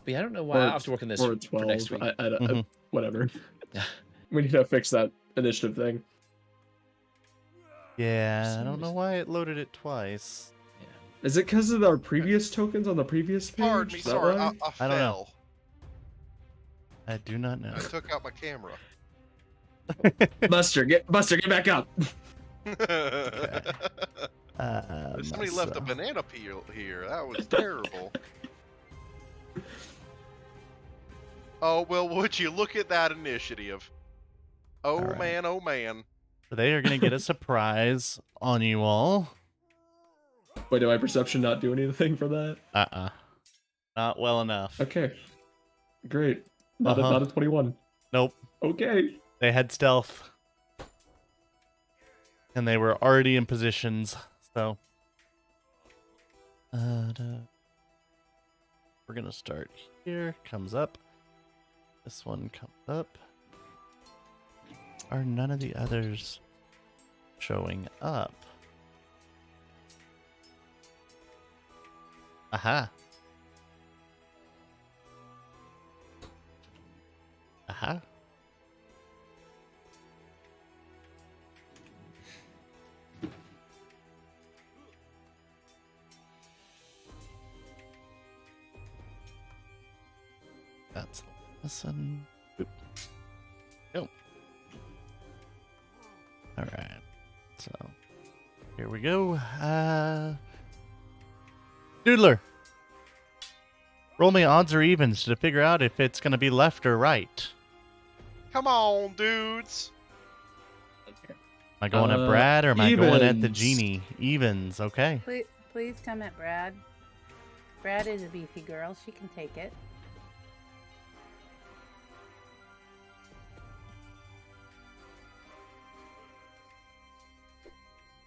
yeah, I don't know why. I'll have to work on this Or for next 12. week. I don't, whatever. We need to fix that initiative thing. Yeah, I don't know why it loaded it twice. Is it because of our previous tokens on the previous page? Pardon me, Is that sorry, why? I I don't know. fell. I do not know. I took out my camera. Buster, get back up. Somebody left a banana peel here. That was terrible. Oh, well, would you look at that initiative? Oh, All right. man, oh, man. So they are going to get a surprise on you all. Wait, did my perception not do anything for that? Not well enough. Okay. Great. Not a 21. Nope. Okay. They had stealth. And they were already in positions, so we're gonna start here. Comes up. This one comes up. Are none of the others showing up? Aha. Aha. That's the lesson. Boop. Go. All right. So here we go. Doodler. Roll me odds or evens to figure out if it's going to be left or right. Come on, dudes. Am I going at Brad or am I going at the evens. genie? Evens, okay. Please come at Brad. Brad is a beefy girl. She can take it.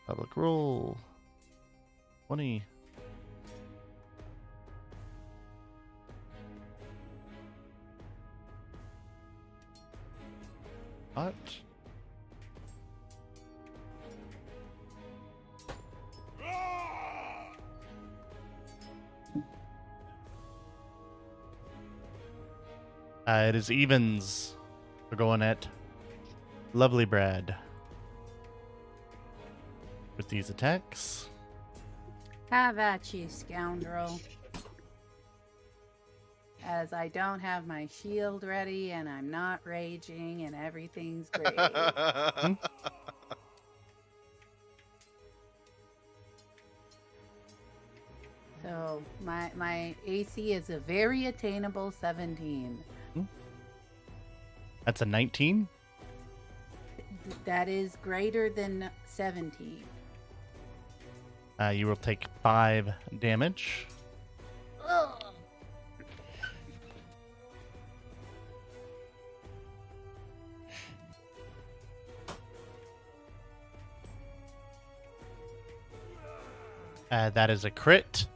Public roll. 20. What? It is evens. We're going at Lovely Brad with these attacks. Have at you, scoundrel. As I don't have my shield ready and I'm not raging and everything's great. So my AC is a very attainable 17. That's a 19. That is greater than 17. You will take 5 damage. Ugh. That is a crit.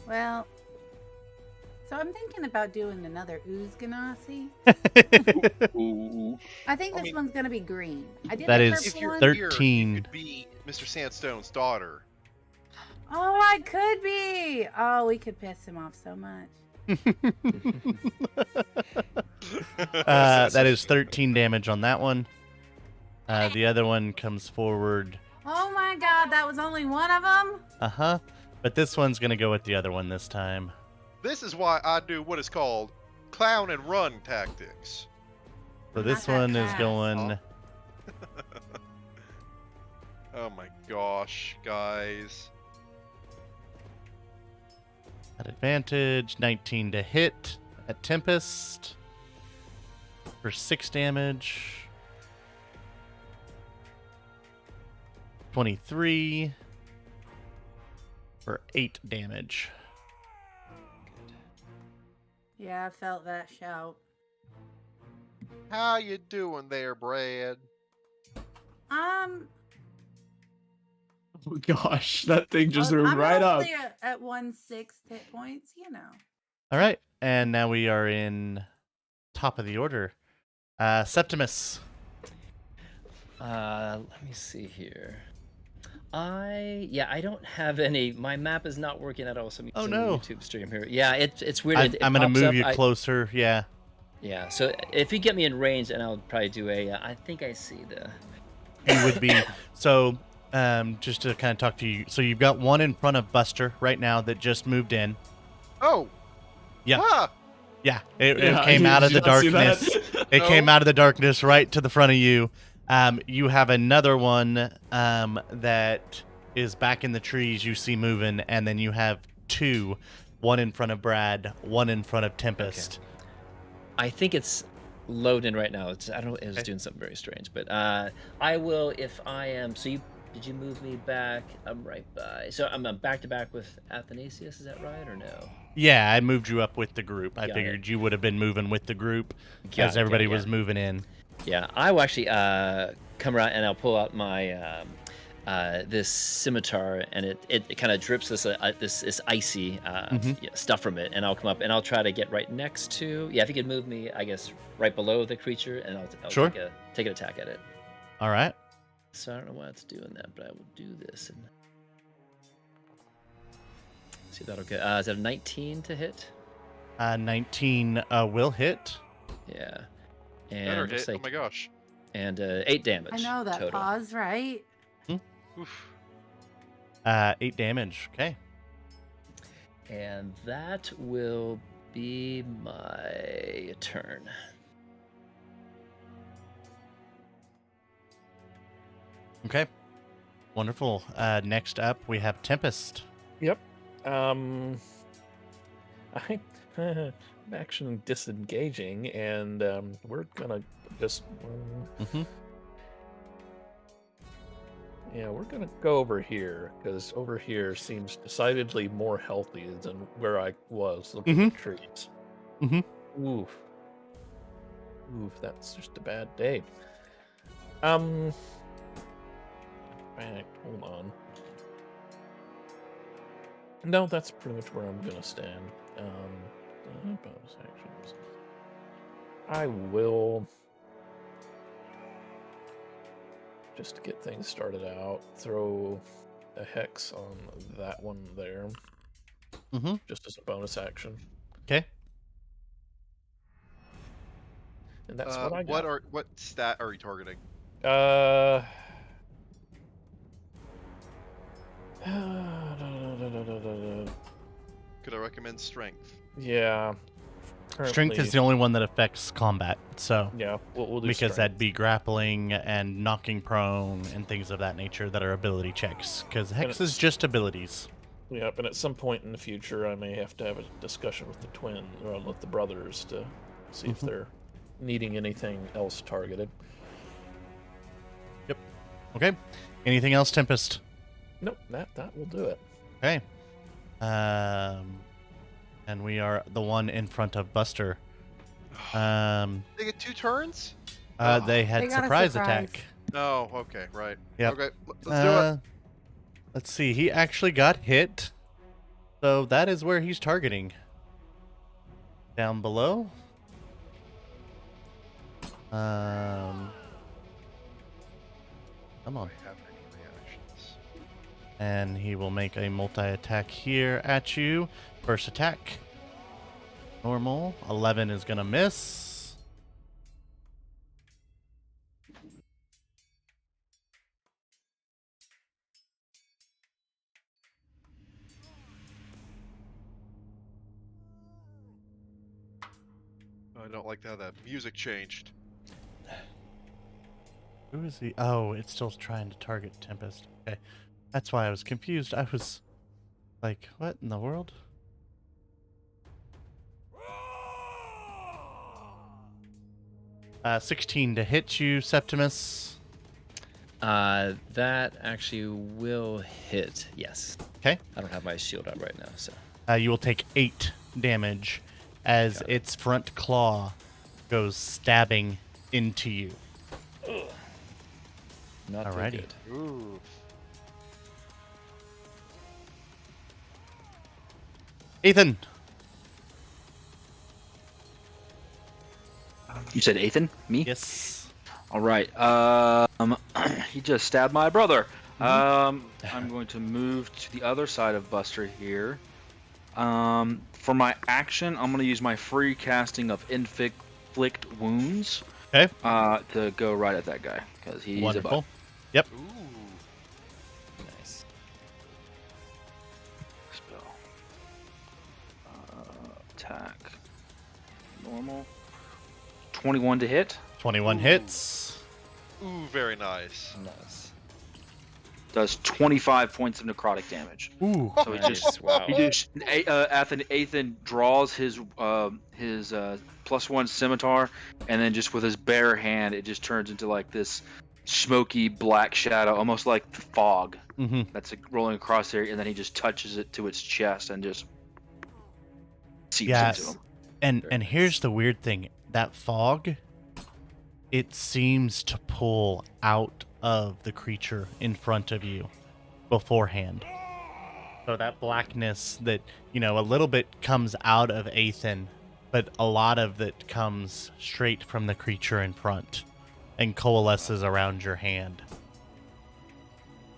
Well, so I'm thinking about doing another Ooze Ganassi. I think this one's going to be green. I did That the is purple one. 13. You could be Mr. Sandstone's daughter. Oh, I could be. Oh, we could piss him off so much. That is 13 damage on that one. The other one comes forward. Oh my god, that was only one of them? Uh-huh. But this one's going to go with the other one this time. This is why I do what is called clown and run tactics. So this Not that one is fast. going... Oh my gosh, guys. At advantage, 19 to hit at Tempest for 6 damage. 23 for 8 damage. Yeah, I felt that shout. How you doing there, Brad? Oh gosh, that thing just I'm zoomed right up. mostly at 1/6 hit points, you know. All right, and now we are in top of the order. Septimus. Let me see here. I don't have any. My map is not working at all. So I'm using the YouTube stream here. Yeah, it's weird. I'm gonna move you closer. Yeah. Yeah. So if you get me in range, and I'll probably do a. I think I see the. You would be so. Just to kind of talk to you. So you've got one in front of Buster right now that just moved in. Oh. Yeah. Ah. Yeah. It came out of the darkness. It came out of the darkness right to the front of you. You have another one that is back in the trees you see moving, and then you have 2, one in front of Brad, one in front of Tempest. Okay. I think it's loading right now. I don't know. It was doing something very strange, but I will if I am. So did you move me back? I'm right by. So I'm back to back with Athanasius. Is that right or no? Yeah, I moved you up with the group. I figured you would have been moving with the group as everybody was moving in. Yeah, I will actually come around and I'll pull out my this scimitar, and it kind of drips this icy stuff from it, and I'll come up and I'll try to get right next to. Yeah, if you could move me, I guess right below the creature, and I'll sure. take an attack at it. All right. So I don't know why it's doing that, but I will do this. And see if that'll get. Is that a 19 to hit? 19 will hit. Yeah. Better And hit. Oh my gosh. And 8 damage. I know that total. pause, right? Oof. 8 damage. Okay. And that will be my turn. Okay. Wonderful. Next up, we have Tempest. Yep. I'm actually disengaging, and we're gonna just. Yeah, we're gonna go over here because over here seems decidedly more healthy than where I was looking at trees. Oof. Oof, that's just a bad day. In fact, hold on. No, that's pretty much where I'm gonna stand. Bonus actions. I will, just to get things started out, throw a hex on that one there. Just as a bonus action. Okay. And that's what I got. What stat are you targeting? Could I recommend strength? Yeah. Strength is the only one that affects combat, so yeah, we'll do because strength. that'd be grappling and knocking prone and things of that nature that are ability checks. Because hex is just abilities. Yep, and at some point in the future, I may have to have a discussion with the twins or with the brothers to see if they're needing anything else targeted. Yep. Okay. Anything else, Tempest? Nope, that will do it. Okay. And we are the one in front of Buster. They get 2 turns? They had They got a surprise surprise. attack. Oh, okay, right. Yep. Okay, let's do it. Let's see. He actually got hit. So that is where he's targeting. Down below. Come on. And he will make a multi-attack here at you. First attack. Normal. 11 is going to miss. I don't like how that music changed. Who is he? Oh, it's still trying to target Tempest. Okay. That's why I was confused. I was like, what in the world? Uh, 16 to hit you, Septimus. That actually will hit. Yes. Okay. I don't have my shield up right now, so. You will take 8 damage as its front claw goes stabbing into you. Ugh. Not too Alrighty. good. Ooh. Ethan. You said Ethan? Me? Yes. All right. He just stabbed my brother. I'm going to move to the other side of Buster here. For my action, I'm going to use my free casting of Inflict Wounds. Okay. To go right at that guy because he's Wonderful. a butt. Yep. Ooh. Nice. Spell. Attack. Normal. 21 to hit. 21 hits. Ooh, very nice. Nice. Does 25 points of necrotic damage. Ooh. So he just, Wow. Ethan draws his +1 scimitar, and then just with his bare hand, it just turns into like this smoky black shadow, almost like the fog that's rolling across there, and then he just touches it to its chest and just seeps into him. And here's the weird thing. That fog it seems to pull out of the creature in front of you beforehand. So that blackness that, a little bit comes out of Ethan, but a lot of it comes straight from the creature in front and coalesces around your hand.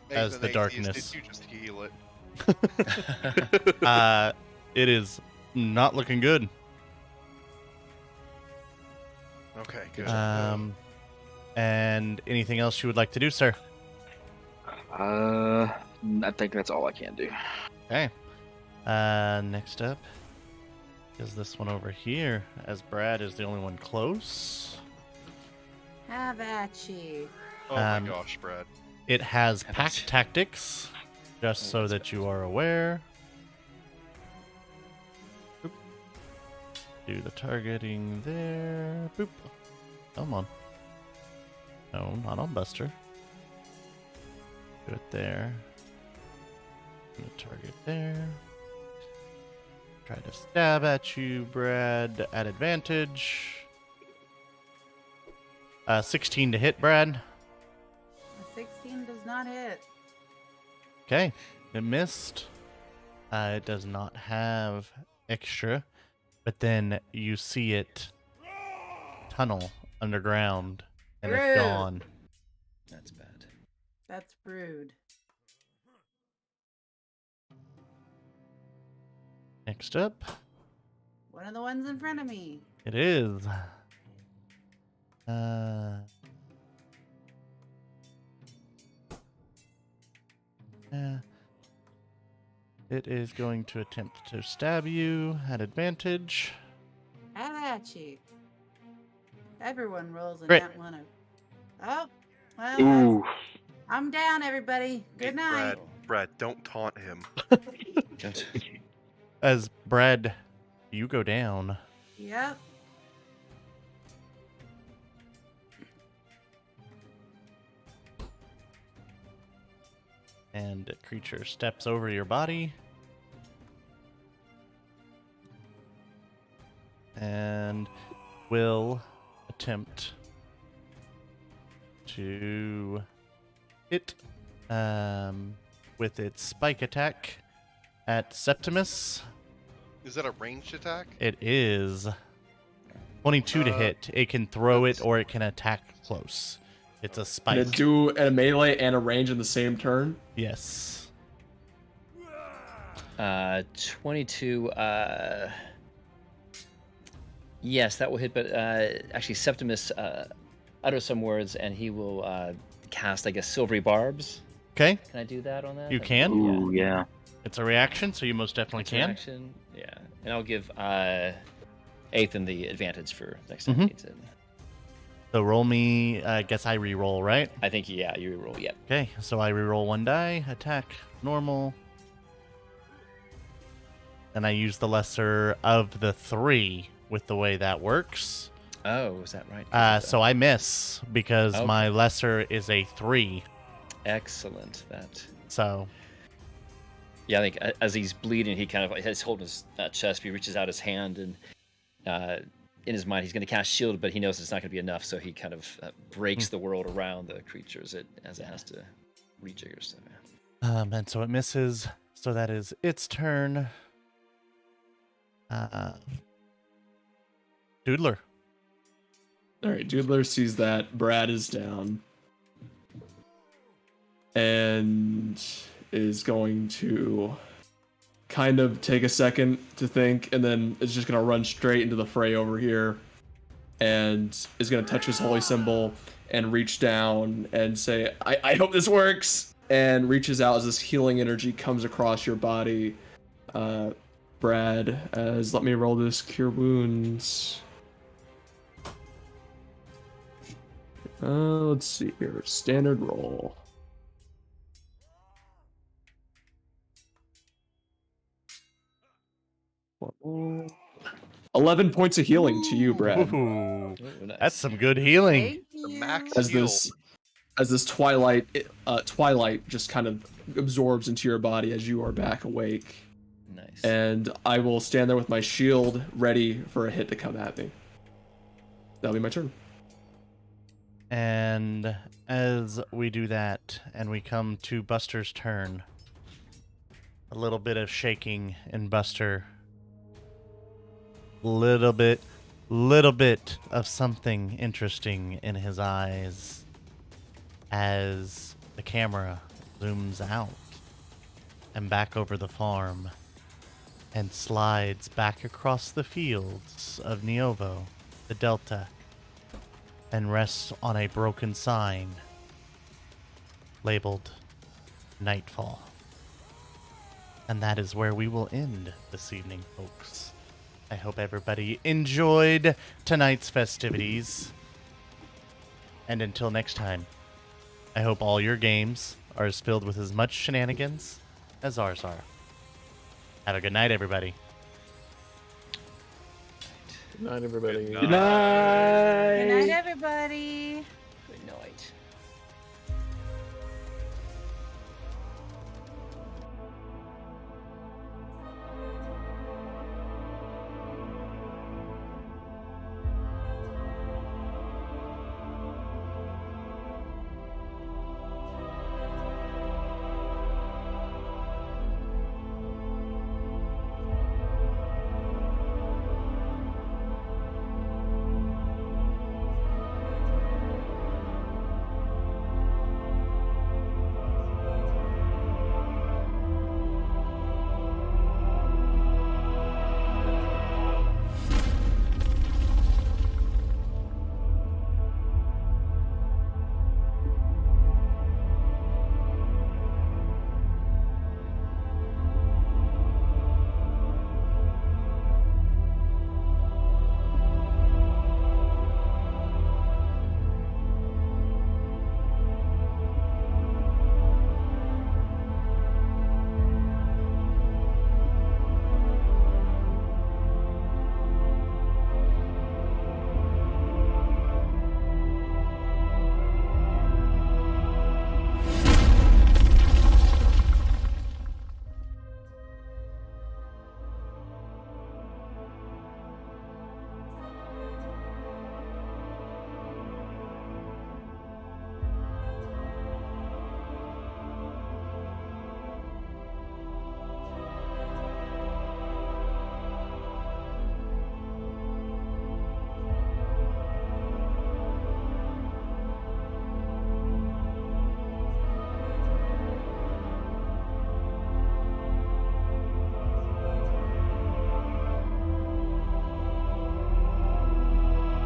As the darkness. Did you just heal it? It is not looking good. Okay, good. And anything else you would like to do, sir? I think that's all I can do. Okay. Next up is this one over here, as Brad is the only one close. Have at you. Oh my gosh, Brad. It has pack tactics, just so that you are aware. Boop. Do the targeting there. Boop. Come on. No, not on Buster. Do it there. Do the target there. Try to stab at you, Brad, at advantage. 16 to hit, Brad. A 16 does not hit. Okay, it missed. It does not have extra, but then you see it tunnel underground, and Rude. it's gone. That's bad. That's rude. Next up, One of the ones in front of me. it is. It is going to attempt to stab you at advantage. Have at you. Everyone rolls in Great. that one. Oh, well, Ooh. I'm down, everybody. Good night. Brad, don't taunt him. As Brad, you go down. Yep. And a creature steps over your body. And will attempt to hit with its spike attack at Septimus. Is that a ranged attack? It is 22 to hit. It can throw it or it can attack close. It's a spike. Can it do a melee and a range in the same turn? Yes. 22. Yes, that will hit, but actually Septimus utters some words and he will cast, I guess, silvery barbs. Okay. Can I do that on that? You can. Ooh, yeah. It's a reaction, so you most definitely It's an can. action. Yeah, and I'll give Ethan the advantage for next time Mhm. he needs it. So roll me, I guess I re-roll, right? I think, yeah, you reroll, yep. Okay, so I re-roll one die, attack, normal. And I use the lesser of the 3 with the way that works. Oh, is that right? So I miss because Okay. my lesser is a 3. Excellent. That. So Yeah, I think as he's bleeding, he kind of he's holding his chest. He reaches out his hand, and in his mind, he's going to cast shield, but he knows it's not going to be enough. So he kind of breaks the world around the creature as it has to rejigger stuff. and so it misses. So that is its turn. Doodler. All right, Doodler sees that Brad is down and is going to kind of take a second to think, and then is just going to run straight into the fray over here and is going to touch his holy symbol and reach down and say, I hope this works, and reaches out as this healing energy comes across your body, Brad, as let me roll this cure wounds. Let's see here. Standard roll. Ooh. 11 points of healing to you, Brad. Ooh, Nice. that's some good healing. Thank The you. max As heal. this twilight just kind of absorbs into your body as you are back awake. Nice. And I will stand there with my shield ready for a hit to come at me. That'll be my turn. And as we do that, and we come to Buster's turn, a little bit of shaking in Buster. Little bit of something interesting in his eyes as the camera zooms out and back over the farm and slides back across the fields of Neovo, the Delta, and rests on a broken sign labeled Nightfall. And that is where we will end this evening, folks. I hope everybody enjoyed tonight's festivities. And until next time, I hope all your games are as filled with as much shenanigans as ours are. Have a good night, everybody. Good night, everybody. Good night. Good night, everybody.